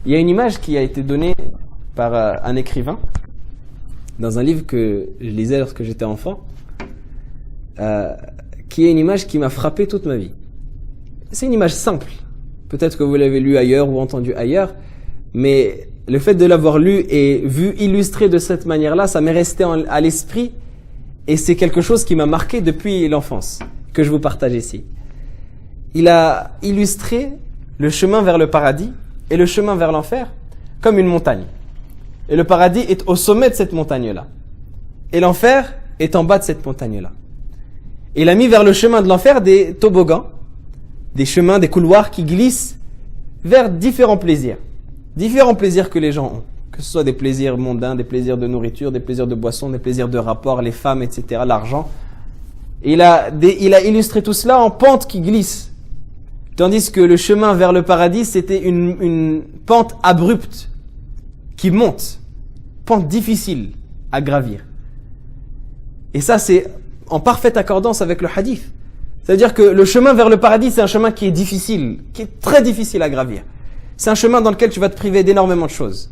Il y a une image qui a été donnée par un écrivain dans un livre que je lisais lorsque j'étais enfant, qui est une image qui m'a frappé toute ma vie. C'est une image simple. Peut-être que vous l'avez lu ailleurs ou entendu ailleurs, mais le fait de l'avoir lu et vu illustré de cette manière-là, ça m'est resté à l'esprit et c'est quelque chose qui m'a marqué depuis l'enfance, que je vous partage ici. Il a illustré le chemin vers le paradis et le chemin vers l'enfer comme une montagne. Et le paradis est au sommet de cette montagne-là. Et l'enfer est en bas de cette montagne-là. Et il a mis vers le chemin de l'enfer des toboggans, des chemins, des couloirs qui glissent vers différents plaisirs. Différents plaisirs que les gens ont. Que ce soit des plaisirs mondains, des plaisirs de nourriture, des plaisirs de boisson, des plaisirs de rapport, les femmes, etc., l'argent. Et il a illustré tout cela en pente qui glisse. Tandis que le chemin vers le paradis, c'était une pente abrupte qui monte. Pente difficile à gravir. Et ça, c'est en parfaite accordance avec le hadith. C'est-à-dire que le chemin vers le paradis, c'est un chemin qui est difficile, qui est très difficile à gravir. C'est un chemin dans lequel tu vas te priver d'énormément de choses.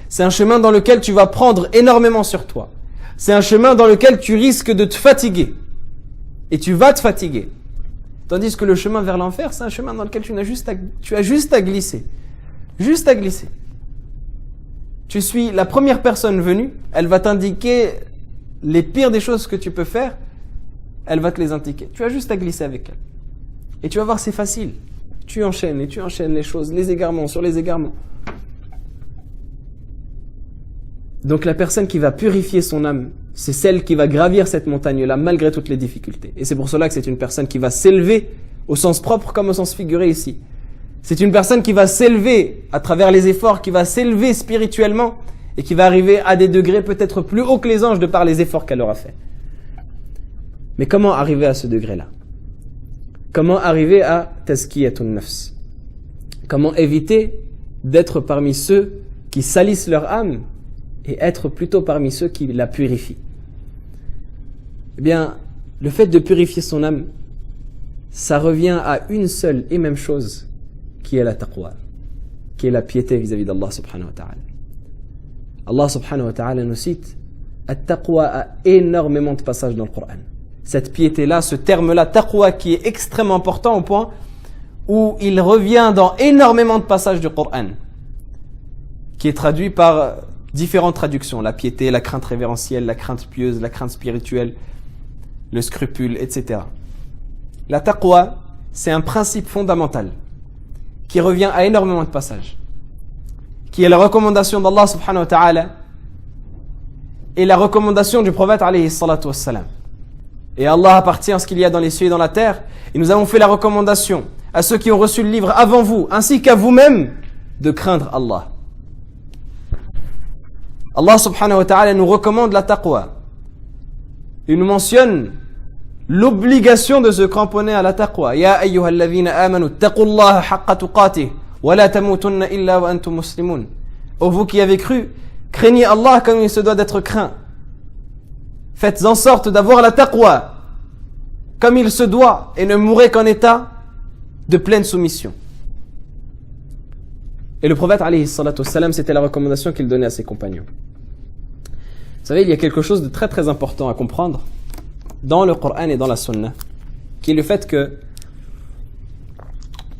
C'est un chemin dans lequel tu vas prendre énormément sur toi. C'est un chemin dans lequel tu risques de te fatiguer. Et tu vas te fatiguer. Tandis que le chemin vers l'enfer, c'est un chemin dans lequel tu as juste à glisser. Juste à glisser. Tu suis la première personne venue, elle va t'indiquer les pires des choses que tu peux faire, elle va te les indiquer. Tu as juste à glisser avec elle. Et tu vas voir, c'est facile. Tu enchaînes et tu enchaînes les choses, les égarements sur les égarements. Donc la personne qui va purifier son âme, c'est celle qui va gravir cette montagne-là malgré toutes les difficultés. Et c'est pour cela que c'est une personne qui va s'élever au sens propre comme au sens figuré ici. C'est une personne qui va s'élever à travers les efforts, qui va s'élever spirituellement et qui va arriver à des degrés peut-être plus hauts que les anges de par les efforts qu'elle aura fait. Mais comment arriver à ce degré-là? Comment arriver à tazkiyatun nafs? Comment éviter d'être parmi ceux qui salissent leur âme et être plutôt parmi ceux qui la purifient? Eh bien, le fait de purifier son âme, ça revient à une seule et même chose, qui est la taqwa, qui est la piété vis-à-vis d'Allah subhanahu wa ta'ala. Allah subhanahu wa ta'ala nous cite, at-taqwa a énormément de passages dans le Coran. Cette piété-là, ce terme-là, taqwa, qui est extrêmement important au point où il revient dans énormément de passages du Coran, qui est traduit par différentes traductions, la piété, la crainte révérentielle, la crainte pieuse, la crainte spirituelle, le scrupule, etc. La taqwa, c'est un principe fondamental qui revient à énormément de passages, qui est la recommandation d'Allah subhanahu wa ta'ala et la recommandation du prophète alayhi salatu wassalam. Et Allah appartient à ce qu'il y a dans les cieux et dans la terre, et nous avons fait la recommandation à ceux qui ont reçu le livre avant vous, ainsi qu'à vous-même, de craindre Allah. Allah subhanahu wa ta'ala nous recommande la taqwa. Il nous mentionne l'obligation de se cramponner à la taqwa. Ya ayyuhalladhina amanu taqullaha haqqa tuqatih wa la tamutunna illa wa antum muslimun. Ô vous qui avez cru, craignez Allah comme il se doit d'être craint. Faites en sorte d'avoir la taqwa comme il se doit et ne mourrez qu'en état de pleine soumission. Et le prophète alayhi salatu wassalam, c'était la recommandation qu'il donnait à ses compagnons. Vous savez, il y a quelque chose de très très important à comprendre dans le Coran et dans la Sunna, qui est le fait que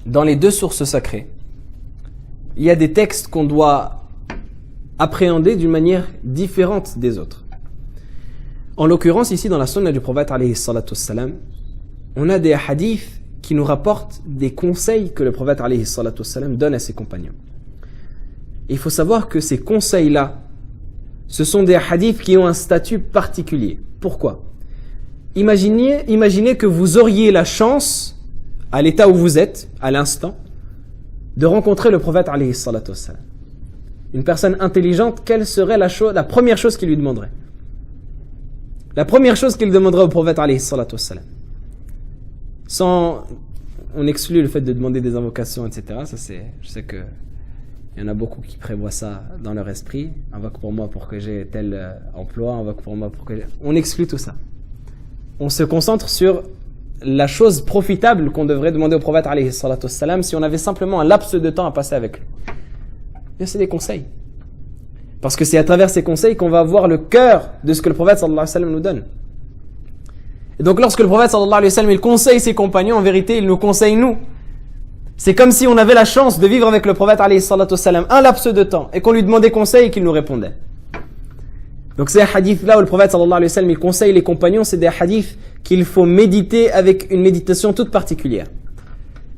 dans les deux sources sacrées, il y a des textes qu'on doit appréhender d'une manière différente des autres. En l'occurrence, ici dans la Sunna du prophète alayhi salatu wassalam, on a des hadiths qui nous rapportent des conseils que le prophète alayhi salatu wassalam donne à ses compagnons. Et il faut savoir que ces conseils-là, ce sont des hadiths qui ont un statut particulier. Pourquoi ? Imaginez que vous auriez la chance, à l'état où vous êtes, à l'instant, de rencontrer le prophète alayhi salatu wassalam. Une personne intelligente, quelle serait la première chose qu'il lui demanderait ? La première chose qu'il demanderait au prophète alayhi salatu wassalam. On exclut le fait de demander des invocations, etc. Je sais que il y en a beaucoup qui prévoient ça dans leur esprit. Invoque pour moi pour que j'ai tel emploi, invoque pour moi pour que j'ai... On exclut tout ça. On se concentre sur la chose profitable qu'on devrait demander au prophète alayhi salatu wassalam si on avait simplement un laps de temps à passer avec lui. Bien, c'est des conseils. Parce que c'est à travers ces conseils qu'on va avoir le cœur de ce que le prophète sallallahu alayhi wa sallam nous donne. Et donc lorsque le prophète sallallahu alayhi wa sallam il conseille ses compagnons, en vérité il nous conseille nous. C'est comme si on avait la chance de vivre avec le prophète alayhi salatu wassalam un laps de temps et qu'on lui demandait conseil et qu'il nous répondait. Donc ces hadiths-là où le prophète sallallahu alayhi wa sallam il conseille les compagnons, c'est des hadiths qu'il faut méditer avec une méditation toute particulière.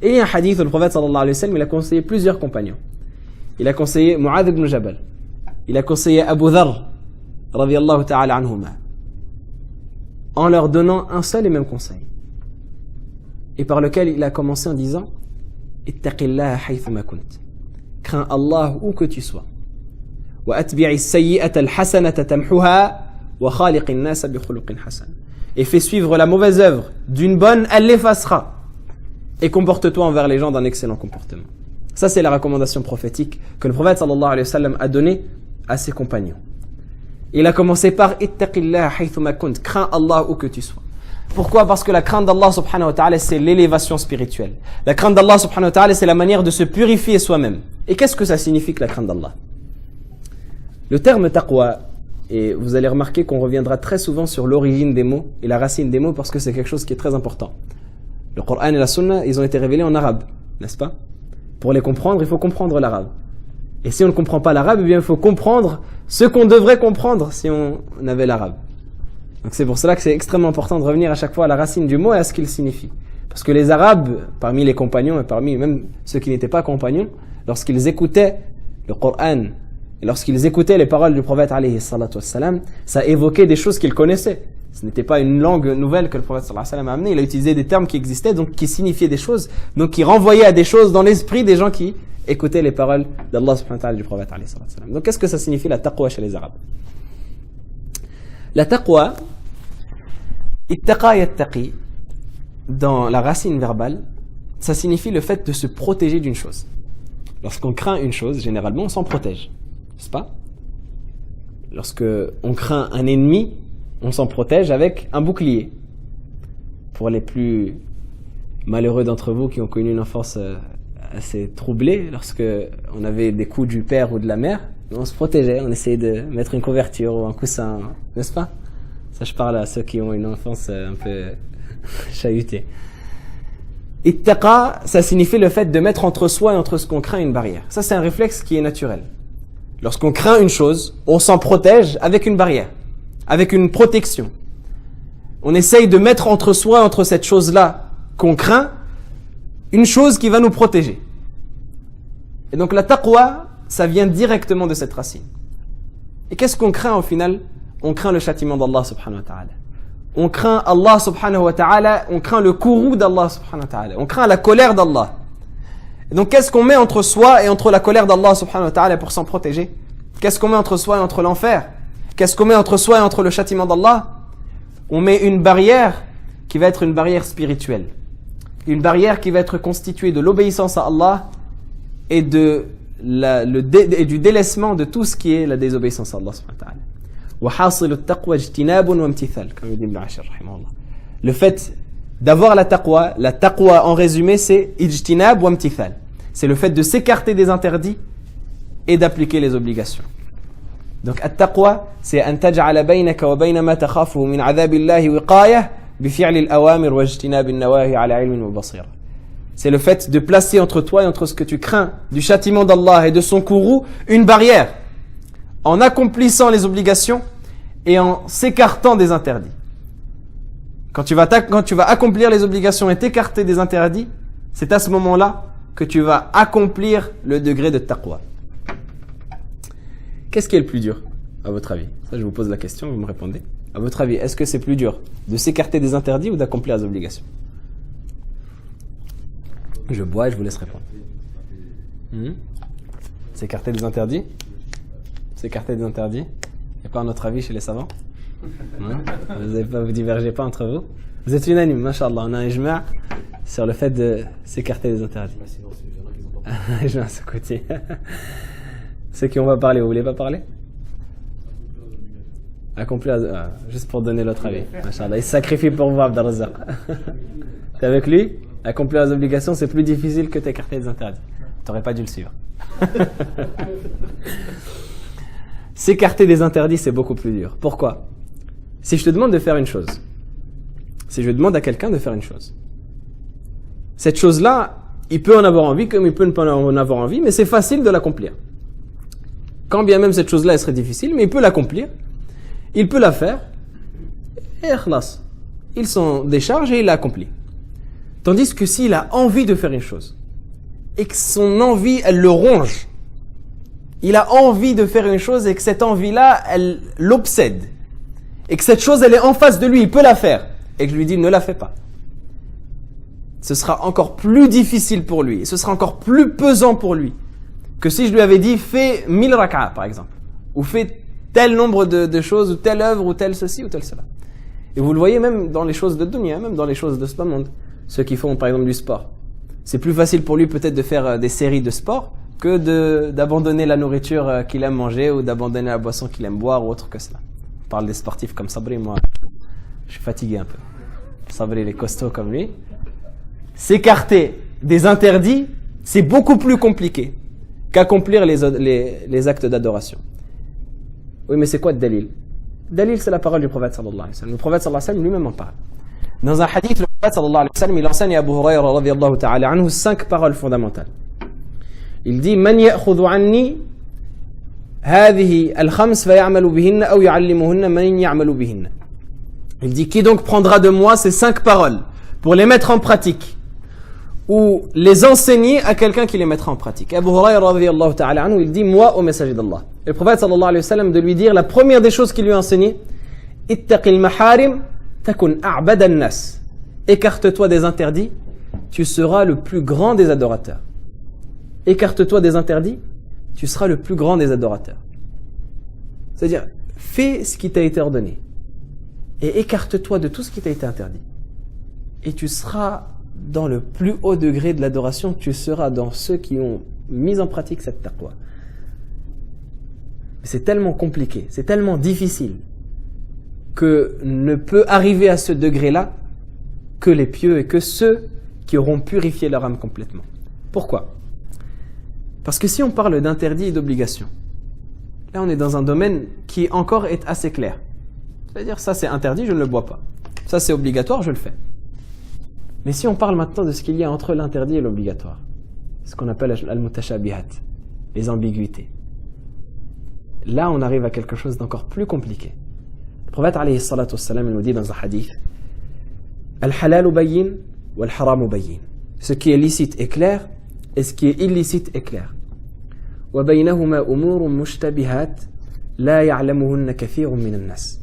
Et il y a un hadith où le prophète sallallahu alayhi wa sallam il a conseillé plusieurs compagnons. Il a conseillé Mu'adh ibn Jabal. Il a conseillé Abu Dharr radiyallahu ta'ala anhuma, en leur donnant un seul et même conseil, et par lequel il a commencé en disant ittaqillaha haythuma kunt, crains Allah où que tu sois, wa atbi'i as-sayyi'ata al-hasanata tamhuha wa khaliqin nas bi khuluqin hasan, et fais suivre la mauvaise œuvre d'une bonne, elle l'effacera, et comporte-toi envers les gens d'un excellent comportement. Ça c'est la recommandation prophétique que le prophète sallallahu alayhi wa sallam a donnée à ses compagnons. Il a commencé par ittaqillaha haythuma kunt, crains Allah où que tu sois. Pourquoi ? Parce que la crainte d'Allah subhanahu wa ta'ala c'est l'élévation spirituelle. La crainte d'Allah subhanahu wa ta'ala c'est la manière de se purifier soi-même. Et qu'est-ce que ça signifie que la crainte d'Allah ? Le terme taqwa, et vous allez remarquer qu'on reviendra très souvent sur l'origine des mots et la racine des mots parce que c'est quelque chose qui est très important. Le Coran et la Sunna, ils ont été révélés en arabe, n'est-ce pas ? Pour les comprendre, il faut comprendre l'arabe. Et si on ne comprend pas l'arabe, eh bien il faut comprendre ce qu'on devrait comprendre si on avait l'arabe. Donc c'est pour cela que c'est extrêmement important de revenir à chaque fois à la racine du mot et à ce qu'il signifie. Parce que les Arabes, parmi les compagnons et parmi même ceux qui n'étaient pas compagnons, lorsqu'ils écoutaient le Coran et lorsqu'ils écoutaient les paroles du prophète alayhi salatu wassalam, ça évoquait des choses qu'ils connaissaient. Ce n'était pas une langue nouvelle que le prophète sallallahu alayhi wa sallam a amenée, il a utilisé des termes qui existaient, donc qui signifiaient des choses, donc qui renvoyaient à des choses dans l'esprit des gens qui écoutaient les paroles d'Allah subhanahu wa ta'ala du prophète alayhi salatu wassalam. Donc qu'est-ce que ça signifie la taqwa chez les Arabes ? La taqwa, ittaqa yattaqi, dans la racine verbale, ça signifie le fait de se protéger d'une chose. Lorsqu'on craint une chose, généralement on s'en protège, n'est-ce pas ? Lorsque on craint un ennemi, on s'en protège avec un bouclier. Pour les plus malheureux d'entre vous qui ont connu une enfance assez troublée, lorsque on avait des coups du père ou de la mère, on se protégeait, on essayait de mettre une couverture ou un coussin, n'est-ce pas? Ça, je parle à ceux qui ont une enfance un peu chahutée. Ittaqa, ça signifie le fait de mettre entre soi et entre ce qu'on craint une barrière. Ça, c'est un réflexe qui est naturel. Lorsqu'on craint une chose, on s'en protège avec une barrière, avec une protection. On essaye de mettre entre soi et entre cette chose-là qu'on craint, une chose qui va nous protéger. Et donc la taqwa, ça vient directement de cette racine. Et qu'est-ce qu'on craint au final? On craint le châtiment d'Allah subhanahu wa ta'ala. On craint Allah subhanahu wa ta'ala, on craint le courroux d'Allah subhanahu wa ta'ala. On craint la colère d'Allah. Et donc qu'est-ce qu'on met entre soi et entre la colère d'Allah subhanahu wa ta'ala pour s'en protéger? Qu'est-ce qu'on met entre soi et entre l'enfer? Qu'est-ce qu'on met entre soi et entre le châtiment d'Allah? On met une barrière qui va être une barrière spirituelle. Une barrière qui va être constituée de l'obéissance à Allah et du délaissement de tout ce qui est la désobéissance à Allah subhanahu wa ta'ala. Le fait d'avoir la taqwa en résumé c'est ijtinab wa imtithal. C'est le fait de s'écarter des interdits et d'appliquer les obligations. Donc at-taqwa c'est an taj'ala baynaka wa bayna ma takhafuhu min 'adhabillahi wiqayah bi fi'li al-awamir wa ijtinab an-nawahi 'ala 'ilmin wa basira. C'est le fait de placer entre toi et entre ce que tu crains du châtiment d'Allah et de son courroux une barrière en accomplissant les obligations et en s'écartant des interdits. Quand tu vas accomplir les obligations et t'écarter des interdits, c'est à ce moment-là que tu vas accomplir le degré de taqwa. Qu'est-ce qui est le plus dur, à votre avis? Ça, je vous pose la question, vous me répondez. À votre avis, est-ce que c'est plus dur de s'écarter des interdits ou d'accomplir les obligations? Je bois et je vous laisse répondre. S'écarter des interdits? S'écarter des interdits? Il n'y a pas un autre avis chez les savants? Vous divergez pas entre vous? Vous êtes unanime, mashallah. On a un ijma' sur le fait de s'écarter des interdits. Je vais à ce côté. Ceux qui on va parler, vous voulez pas parler? Accomplir, juste pour donner l'autre avis. Mashallah, il se sacrifie pour vous, Abdelrazak. T'es avec lui? Accomplir les obligations, c'est plus difficile que t'écarter des interdits. T'aurais pas dû le suivre. S'écarter des interdits, c'est beaucoup plus dur. Pourquoi? Si je te demande de faire une chose, si je demande à quelqu'un de faire une chose, cette chose-là, il peut en avoir envie comme il peut ne pas en avoir envie, mais c'est facile de l'accomplir. Quand bien même cette chose-là, elle serait difficile, mais il peut l'accomplir, il peut la faire, et khlas. Il s'en décharge et il l'accomplit. Tandis que s'il a envie de faire une chose, et que son envie, elle le ronge, il a envie de faire une chose et que cette envie-là, elle l'obsède, et que cette chose, elle est en face de lui, il peut la faire, et que je lui dis, ne la fais pas. Ce sera encore plus difficile pour lui, et ce sera encore plus pesant pour lui, que si je lui avais dit, fais 1000 raka'a, par exemple, ou fais tel nombre de choses, ou telle œuvre, ou tel ceci, ou tel cela. Et vous le voyez même dans les choses de dunya, même dans les choses de ce monde. Ceux qui font par exemple du sport. C'est plus facile pour lui peut-être de faire des séries de sport que d'abandonner la nourriture qu'il aime manger ou d'abandonner la boisson qu'il aime boire ou autre que cela. On parle des sportifs comme Sabri, moi je suis fatigué un peu. Sabri il est costaud comme lui. S'écarter des interdits, c'est beaucoup plus compliqué qu'accomplir les actes d'adoration. Oui, mais c'est quoi le dalil? Le dalil, c'est la parole du prophète sallallahu alayhi wa sallam. Le prophète sallallahu alayhi wa sallam lui-même en parle. Dans un hadith, le prophète sallallahu alayhi wa sallam, il enseigne à Abu Hurayra radiyallahu ta'ala anhu 5 paroles fondamentales. Il dit: Man ya'khudhu anni hadhihi al-khams fa ya'malu bihinna aw yu'allimuhunna man ya'malu bihinna. Il dit: qui donc prendra de moi ces 5 paroles pour les mettre en pratique ou les enseigner à quelqu'un qui les mettra en pratique? Abu Hurayra radiyallahu ta'ala anhu, il dit: moi au messager d'Allah. Et le prophète sallallahu alayhi wa sallam de lui dire la première des choses qu'il lui a enseigné: ittaqil maharim takun a'bada an-nas. Écarte-toi des interdits, tu seras le plus grand des adorateurs. Écarte-toi des interdits, tu seras le plus grand des adorateurs. C'est-à-dire, fais ce qui t'a été ordonné et écarte-toi de tout ce qui t'a été interdit. Et tu seras dans le plus haut degré de l'adoration, tu seras dans ceux qui ont mis en pratique cette taqwa. C'est tellement compliqué, c'est tellement difficile que ne peut arriver à ce degré-là que les pieux et que ceux qui auront purifié leur âme complètement. Pourquoi? Parce que si on parle d'interdit et d'obligation, là on est dans un domaine qui encore est assez clair. C'est-à-dire ça c'est interdit, je ne le bois pas. Ça c'est obligatoire, je le fais. Mais si on parle maintenant de ce qu'il y a entre l'interdit et l'obligatoire, ce qu'on appelle al-mutashabihat, les ambiguïtés. Là on arrive à quelque chose d'encore plus compliqué. Le prophète alayhi salatu wassalam nous dit dans un hadith, al-halalu bayyin wal-haramu bayyin. Ce qui est licite est clair et ce qui est illicite est clair. Wa baynahuma umurun mushtabihat la ya'lamuhunna kathirun min an-nas.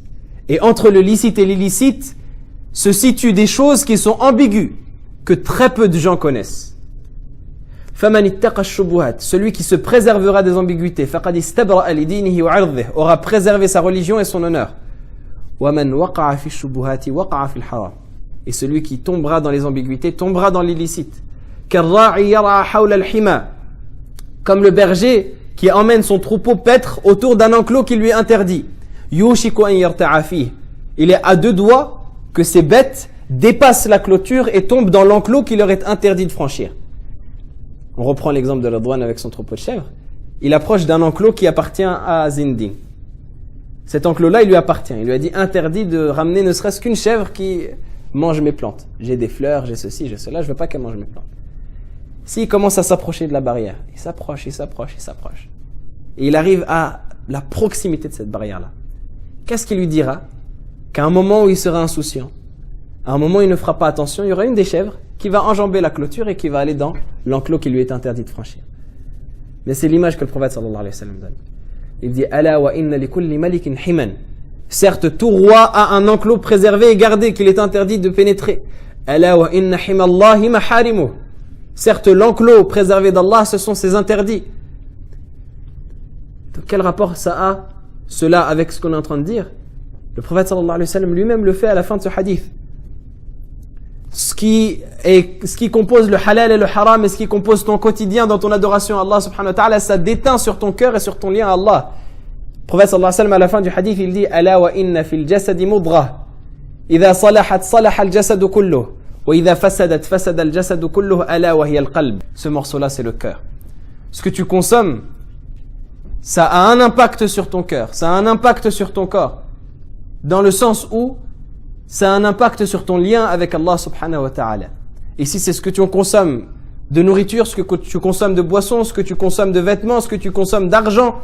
Et entre le licite et l'illicite se situent des choses qui sont ambiguës, que très peu de gens connaissent. فَمَنِ اتَّقَى الشُّبُهَاتِ. Celui qui se préservera des ambiguïtés, فَقَدْ اسْتَبْرَأَ لِدِينِهِ وَعِرْضِهِ. Aura préservé sa religion et son honneur. وَمَنْ وَقَعَ فِي الشُّبُهَاتِ وَقَعَ فِي الْحَرَامِ. Et celui qui tombera dans les ambiguïtés tombera dans l'illicite. كَالرَّاعِي يَرْعَى حَوْلَ الْحِمَى. Comme le berger qui emmène son troupeau paître autour d'un enclos qui lui est interdit. يُوشِكُ أَنْ يَرْتَعَ فِيهِ. Il est à deux doigts que ces bêtes dépassent la clôture et tombent dans l'enclos qui leur est interdit de franchir. On reprend l'exemple de Radwan avec son troupeau de chèvres. Il approche d'un enclos qui appartient à Zindin. Cet enclos-là, il lui appartient. Il lui a dit interdit de ramener ne serait-ce qu'une chèvre qui mange mes plantes. J'ai des fleurs, j'ai ceci, j'ai cela, je veux pas qu'elle mange mes plantes. S'il commence à s'approcher de la barrière, il s'approche, il s'approche, il s'approche. Et il arrive à la proximité de cette barrière-là. Qu'est-ce qu'il lui dira? Qu'à un moment où il sera insouciant, à un moment où il ne fera pas attention, il y aura une des chèvres qui va enjamber la clôture et qui va aller dans l'enclos qui lui est interdit de franchir. Mais c'est l'image que le prophète sallallahu alayhi wa sallam donne. Il dit Ala wa inna li kulli malikin himan. Certes, tout roi a un enclos préservé et gardé qu'il est interdit de pénétrer. Ala wa inna himallahi maharimuh. Certes, l'enclos préservé d'Allah, ce sont ses interdits. Donc, quel rapport ça a, cela, avec ce qu'on est en train de dire? Le prophète sallallahu alayhi wa sallam lui-même le fait à la fin de ce hadith. Ce qui compose le halal et le haram et ce qui compose ton quotidien dans ton adoration à Allah subhanahu wa ta'ala, ça déteint sur ton cœur et sur ton lien à Allah. Le prophète sallallahu alayhi wa sallam à la fin du hadith, il dit Ala wa inna fil jasadi mudghah. Idha salahat salaha al jasadu kulluh. Wa idha fasadat fasada al jasadu kulluh ala wa hiya al qalb. Ce morceau-là, c'est le cœur. Ce que tu consommes, ça a un impact sur ton cœur, ça a un impact sur ton corps. Dans le sens où ça a un impact sur ton lien avec Allah subhanahu wa ta'ala. Et si c'est ce que tu consommes de nourriture, ce que tu consommes de boissons, ce que tu consommes de vêtements, ce que tu consommes d'argent,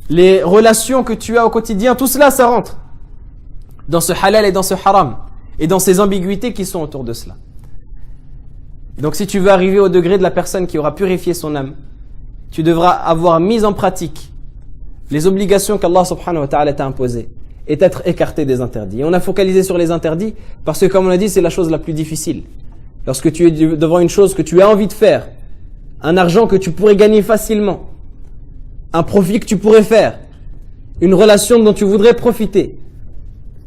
les relations que tu as au quotidien, tout cela, ça rentre dans ce halal et dans ce haram et dans ces ambiguïtés qui sont autour de cela. Donc si tu veux arriver au degré de la personne qui aura purifié son âme, tu devras avoir mis en pratique les obligations qu'Allah subhanahu wa ta'ala t'a imposées et être écarté des interdits. Et on a focalisé sur les interdits parce que, comme on a dit, c'est la chose la plus difficile. Lorsque tu es devant une chose que tu as envie de faire, un argent que tu pourrais gagner facilement, un profit que tu pourrais faire, une relation dont tu voudrais profiter,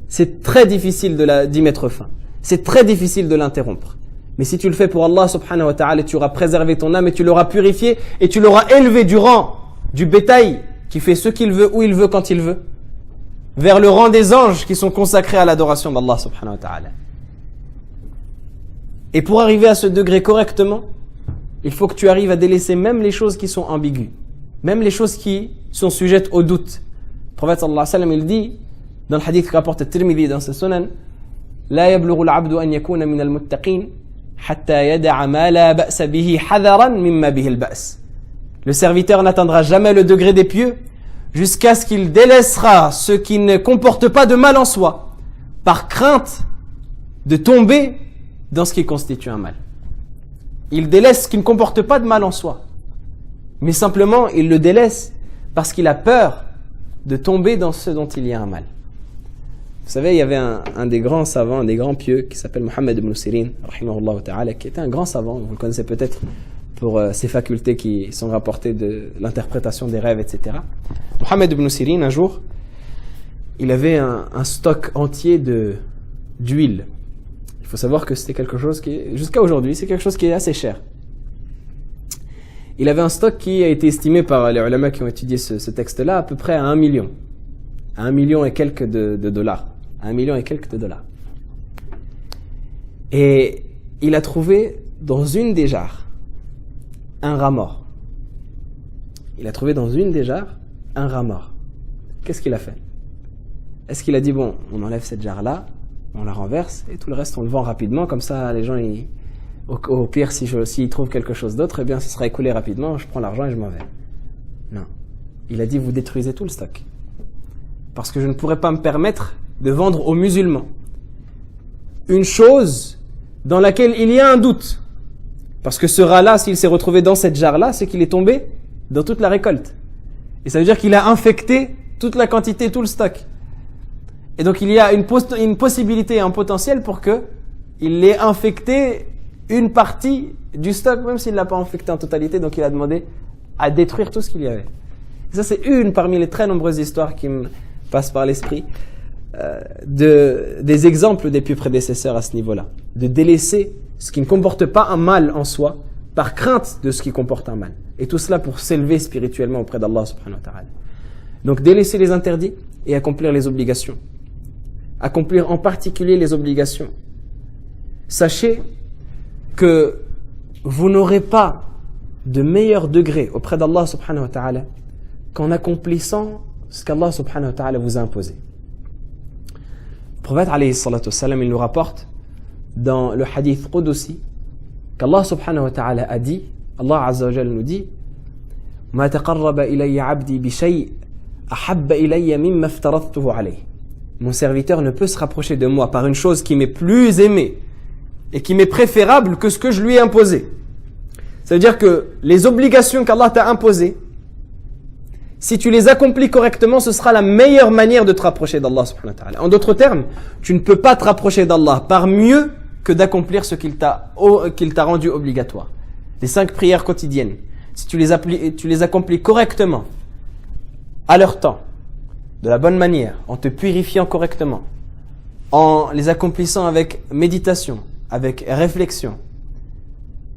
c'est très difficile d'y mettre fin. C'est très difficile de l'interrompre. Mais si tu le fais pour Allah subhanahu wa ta'ala, tu auras préservé ton âme et tu l'auras purifié et tu l'auras élevé du rang du bétail qui fait ce qu'il veut, où il veut, quand il veut, vers le rang des anges qui sont consacrés à l'adoration d'Allah subhanahu wa ta'ala. Et pour arriver à ce degré correctement, il faut que tu arrives à délaisser même les choses qui sont ambiguës, même les choses qui sont sujettes au doute. Le prophète sallallahu alayhi wa sallam, il dit, dans le hadith que rapporte Tirmidhi dans ses sunan, لا يبلغ العبد أن يكون من المتقين حتى يدع ما لا بأس به حذرا مما به البأس. Le serviteur n'atteindra jamais le degré des pieux jusqu'à ce qu'il délaissera ce qui ne comporte pas de mal en soi, par crainte de tomber dans ce qui constitue un mal. Il délaisse ce qui ne comporte pas de mal en soi, mais simplement il le délaisse parce qu'il a peur de tomber dans ce dont il y a un mal. Vous savez, il y avait un des grands savants, un des grands pieux qui s'appelle Mohammed ibn Sirin, rahimahullah ta'ala, qui était un grand savant, vous le connaissez peut-être pour ses facultés qui sont rapportées de l'interprétation des rêves, etc. Mohammed ibn Sirin, un jour, il avait un stock entier d'huile. Il faut savoir que c'était quelque chose qui, jusqu'à aujourd'hui, c'est quelque chose qui est assez cher. Il avait un stock qui a été estimé par les ulama qui ont étudié ce texte-là à peu près à 1 million. à 1 million et quelques de dollars. 1 million et quelques de dollars. Et il a trouvé dans une des jarres un rat mort. Il a trouvé dans une des jarres un rat mort. Qu'est-ce qu'il a fait? Est-ce qu'il a dit, bon, on enlève cette jarre-là, on la renverse, et tout le reste on le vend rapidement, comme ça les gens, au pire, s'ils trouvent quelque chose d'autre, eh bien ce sera écoulé rapidement, je prends l'argent et je m'en vais. Non. Il a dit, vous détruisez tout le stock. Parce que je ne pourrais pas me permettre de vendre aux musulmans une chose dans laquelle il y a un doute. Parce que ce rat-là, s'il s'est retrouvé dans cette jarre-là, c'est qu'il est tombé dans toute la récolte. Et ça veut dire qu'il a infecté toute la quantité, tout le stock. Et donc il y a une possibilité, un potentiel pour que il ait infecté une partie du stock, même s'il ne l'a pas infecté en totalité. Donc il a demandé à détruire tout ce qu'il y avait. Et ça, c'est une parmi les très nombreuses histoires qui me passent par l'esprit, des exemples des plus prédécesseurs à ce niveau-là. De délaisser ce qui ne comporte pas un mal en soi, par crainte de ce qui comporte un mal. Et tout cela pour s'élever spirituellement auprès d'Allah subhanahu wa ta'ala. Donc délaisser les interdits et accomplir les obligations. Accomplir en particulier les obligations. Sachez que vous n'aurez pas de meilleur degré auprès d'Allah subhanahu wa ta'ala qu'en accomplissant ce qu'Allah subhanahu wa ta'ala vous a imposé. Le prophète alayhi salatu wassalam, il nous rapporte dans le hadith Qudusi qu'Allah subhanahu wa ta'ala a dit, Allah azza wa jalla nous dit, ما تقرب إلي عبدي بشيء أحب إلي مما افترضته عليه. Mon serviteur ne peut se rapprocher de moi par une chose qui m'est plus aimée et qui m'est préférable que ce que je lui ai imposé. Ça veut dire que les obligations qu'Allah t'a imposées, si tu les accomplis correctement, ce sera la meilleure manière de te rapprocher d'Allah subhanahu wa ta'ala. En d'autres termes, tu ne peux pas te rapprocher d'Allah par mieux que d'accomplir ce qu'il t'a rendu obligatoire. Les 5 prières quotidiennes, si tu les accomplis correctement, à leur temps, de la bonne manière, en te purifiant correctement, en les accomplissant avec méditation, avec réflexion,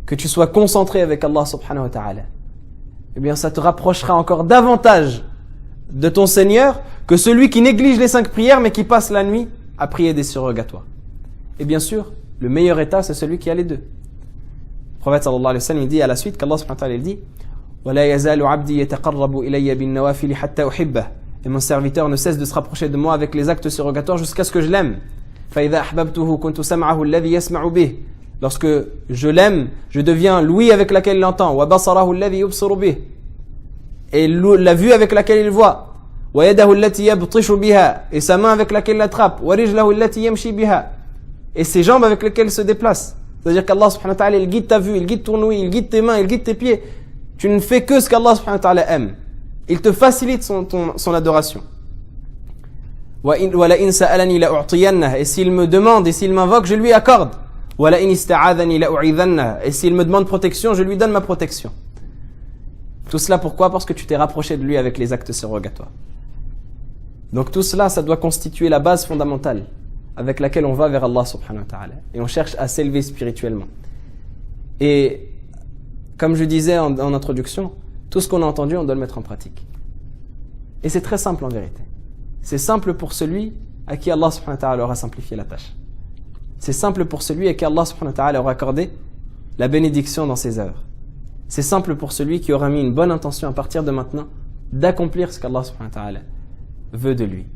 que tu sois concentré avec Allah subhanahu wa ta'ala, eh bien ça te rapprochera encore davantage de ton Seigneur que celui qui néglige les 5 prières mais qui passe la nuit à prier des surrogatoires. Et bien sûr, le meilleur état, c'est celui qui a les deux. Le prophète sallallahu alayhi wa sallam, il dit à la suite qu'Allah subhanahu wa ta'ala, il dit وَلَا يَزَالُ عَبْدِي يَتَقَرَّبُ إِلَيَّ بِالنَّوَافِلِ حَتَّى أُحِبَّهُ. Et mon serviteur ne cesse de se rapprocher de moi avec les actes surrogatoires jusqu'à ce que je l'aime. فَإِذَا أَحْبَبْتُهُ كُنْتُ سَمْعَهُ الَّذِي يَسْمَعُ بِهِ. Lorsque je l'aime, je deviens l'ouïe avec laquelle il entend. وَبَصَرَهُ الَّذِي يُبْصِرُ بِهِ. Et la vue avec laquelle il voit. وَيَدَهُ الَّتِي يَبْطِشُ بِهَا. Et sa main avec laquelle il attrape. وَرِجْلَهُ الَّتِي يَمْشِي بِهَا. Et ses jambes avec lesquelles il se déplace. C'est-à-dire qu'Allah subhanahu wa ta'ala, il guide ta vue, il guide ton ouïe, il guide tes mains, il guide tes pieds. Tu ne fais que ce qu'Allah subhanahu wa ta'ala aime. Il te facilite son adoration. وَلَئِنْ سَأَلَنِي لَأُعْطِيَنَّهُ. Et s'il me demande et s'il m'invoque, je lui accorde. وَلَئِنْ اسْتَعَاذَنِي لَأُعِيذَنَّهُ. Et s'il me demande protection, je lui donne ma protection. Tout cela pourquoi? Parce que tu t'es rapproché de lui avec les actes surrogatoires. Donc tout cela, ça doit constituer la base fondamentale avec laquelle on va vers Allah subhanahu wa ta'ala. Et on cherche à s'élever spirituellement. Et comme je disais en introduction, tout ce qu'on a entendu, on doit le mettre en pratique. Et c'est très simple en vérité. C'est simple pour celui à qui Allah subhanahu wa ta'ala aura simplifié la tâche. C'est simple pour celui à qui Allah subhanahu wa ta'ala aura accordé la bénédiction dans ses œuvres. C'est simple pour celui qui aura mis une bonne intention à partir de maintenant d'accomplir ce qu'Allah subhanahu wa ta'ala veut de lui.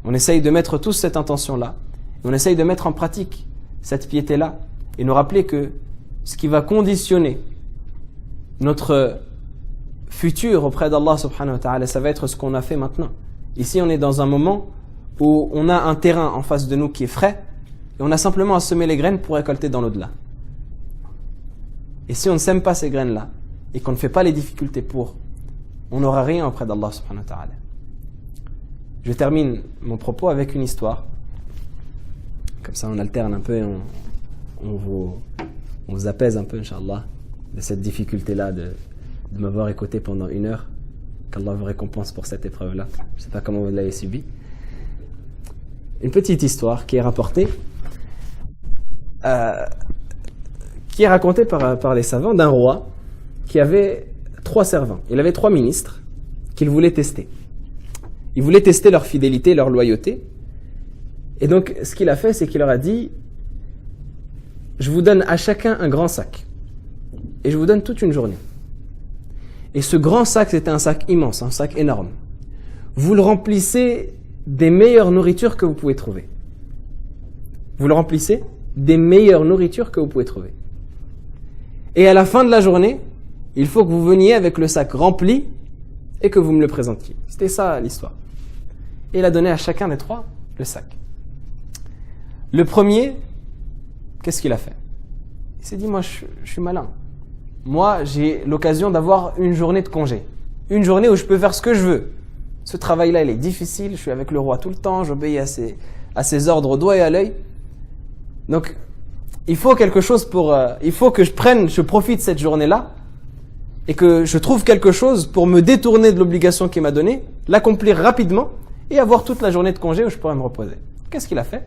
On essaye de mettre tous cette intention-là, on essaye de mettre en pratique cette piété-là et nous rappeler que ce qui va conditionner notre futur auprès d'Allah subhanahu wa ta'ala, ça va être ce qu'on a fait maintenant. Ici, on est dans un moment où on a un terrain en face de nous qui est frais et on a simplement à semer les graines pour récolter dans l'au-delà. Et si on ne sème pas ces graines-là et qu'on ne fait pas les difficultés pour, on n'aura rien auprès d'Allah subhanahu wa ta'ala. Je termine mon propos avec une histoire. Comme ça, on alterne un peu et on vous apaise un peu, Inch'Allah, de cette difficulté-là de m'avoir écouté pendant 1 heure. Qu'Allah vous récompense pour cette épreuve-là. Je ne sais pas comment vous l'avez subi. Une petite histoire qui est rapportée, qui est racontée par les savants d'un roi qui avait 3 servants. Il avait 3 ministres qu'il voulait tester. Il voulait tester leur fidélité, leur loyauté. Et donc, ce qu'il a fait, c'est qu'il leur a dit, je vous donne à chacun un grand sac. Et je vous donne toute une journée. Et ce grand sac, c'était un sac immense, un sac énorme. Vous le remplissez des meilleures nourritures que vous pouvez trouver. Vous le remplissez des meilleures nourritures que vous pouvez trouver. Et à la fin de la journée, il faut que vous veniez avec le sac rempli et que vous me le présentiez. C'était ça l'histoire. Et il a donné à chacun des trois le sac. Le premier, qu'est-ce qu'il a fait? Il s'est dit, moi je suis malin. Moi j'ai l'occasion d'avoir une journée de congé. Une journée où je peux faire ce que je veux. Ce travail-là, il est difficile, je suis avec le roi tout le temps, j'obéis à ses ordres au doigt et à l'œil. Donc, il faut quelque chose il faut que je profite de cette journée-là et que je trouve quelque chose pour me détourner de l'obligation qu'il m'a donnée, l'accomplir rapidement et avoir toute la journée de congé où je pourrais me reposer. Qu'est-ce qu'il a fait?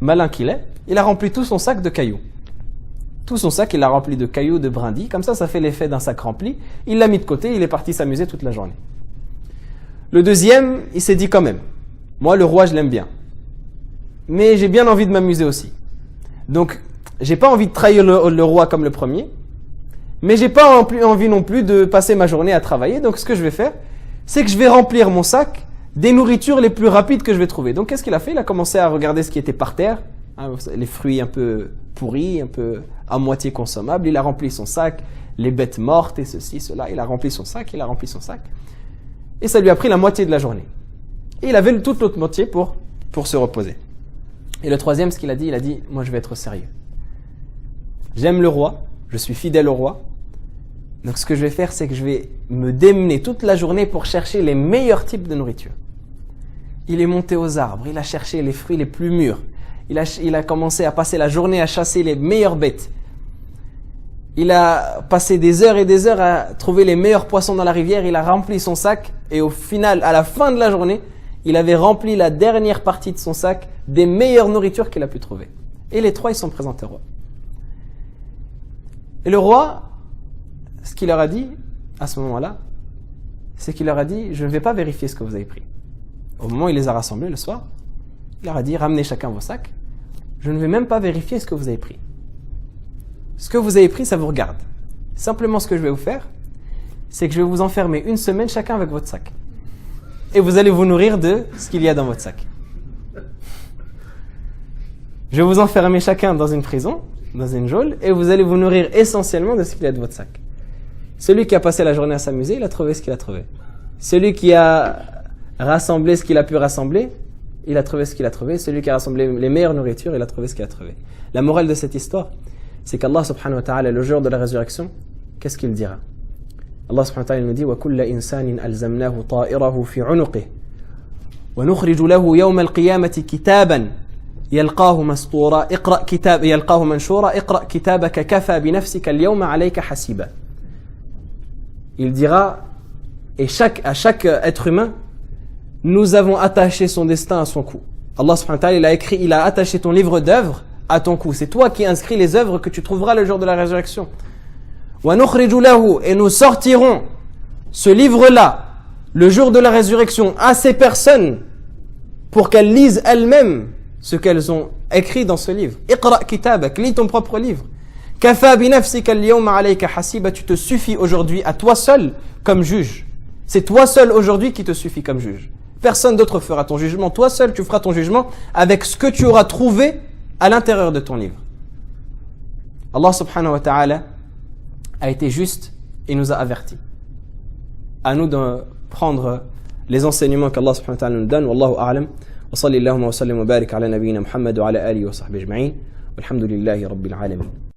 Malin qu'il est, il a rempli tout son sac de cailloux. Tout son sac, il l'a rempli de cailloux, de brindilles. Comme ça fait l'effet d'un sac rempli. Il l'a mis de côté, il est parti s'amuser toute la journée. Le deuxième, il s'est dit quand même, moi le roi je l'aime bien, mais j'ai bien envie de m'amuser aussi. Donc, j'ai pas envie de trahir le roi comme le premier, mais j'ai pas envie non plus de passer ma journée à travailler. Donc, ce que je vais faire, c'est que je vais remplir mon sac des nourritures les plus rapides que je vais trouver. Donc, qu'est-ce qu'il a fait? Il a commencé à regarder ce qui était par terre, les fruits un peu pourris, un peu à moitié consommables. Il a rempli son sac, les bêtes mortes et ceci, cela. Il a rempli son sac. Et ça lui a pris la moitié de la journée. Et il avait toute l'autre moitié pour se reposer. Et le troisième, ce qu'il a dit, moi je vais être sérieux. J'aime le roi, je suis fidèle au roi. Donc ce que je vais faire, c'est que je vais me démener toute la journée pour chercher les meilleurs types de nourriture. Il est monté aux arbres, il a cherché les fruits les plus mûrs. Il a commencé à passer la journée à chasser les meilleures bêtes. Il a passé des heures et des heures à trouver les meilleurs poissons dans la rivière. Il a rempli son sac et au final, à la fin de la journée, il avait rempli la dernière partie de son sac des meilleures nourritures qu'il a pu trouver. Et les trois, ils sont présentés au roi. Et le roi, ce qu'il leur a dit à ce moment-là, c'est qu'il leur a dit, je ne vais pas vérifier ce que vous avez pris. Au moment où il les a rassemblés le soir, il leur a dit, ramenez chacun vos sacs. Je ne vais même pas vérifier ce que vous avez pris. Ce que vous avez pris, ça vous regarde. Simplement, ce que je vais vous faire, c'est que je vais vous enfermer une semaine chacun avec votre sac. Et vous allez vous nourrir de ce qu'il y a dans votre sac. Je vais vous enfermer chacun dans une prison, dans une geôle, et vous allez vous nourrir essentiellement de ce qu'il y a de votre sac. Celui qui a passé la journée à s'amuser, il a trouvé ce qu'il a trouvé. Celui qui a rassemblé ce qu'il a pu rassembler, il a trouvé ce qu'il a trouvé. Celui qui a rassemblé les meilleures nourritures, il a trouvé ce qu'il a trouvé. La morale de cette histoire, c'est qu'Allah subhanahu wa ta'ala, le jour de la résurrection, qu'est-ce qu'il dira? Allah subhanahu wa ta'ala nous dit وَكُلَّ إِنسَانٍ أَلْزَمْنَاهُ طَائِرَهُ فِي عُنُقِهِ وَنُخْرِجُ لَهُ يَوْمَ الْقِيَامَةِ كِتَابًا يَلْقَاهُ مَسْطُورًا يَلْقَاهُ مَنْشُورًا اقْرَأْ كِتَابَكَ كَفَى بِنَفْسِكَ الْيَوْمَ عَلَيْكَ حَسِيبًا. Il dira, et à chaque être humain, nous avons attaché son destin à son cou. Allah subhanahu wa ta'ala, il a attaché ton livre d'œuvres à ton cou. C'est toi qui inscris les œuvres que tu trouveras le jour de la résurrection. Et nous sortirons ce livre-là le jour de la résurrection à ces personnes pour qu'elles lisent elles-mêmes ce qu'elles ont écrit dans ce livre. Iqra kitabak, lis ton propre livre. Kafa bi nafsika al-yawma alayka hasiba, tu te suffis aujourd'hui à toi seul comme juge. C'est toi seul aujourd'hui qui te suffit comme juge. Personne d'autre fera ton jugement. Toi seul, tu feras ton jugement avec ce que tu auras trouvé à l'intérieur de ton livre. Allah subhanahu wa ta'ala a été juste et nous a avertis. À nous de prendre les enseignements qu'Allah subhanahu wa ta'ala nous donne. Wallahu a'lam. Wa sallallahu wa sallim wa barik ala nabiyyina Muhammad wa ala alihi wa sahbihi ajma'in. Walhamdulillahi rabbil alamin.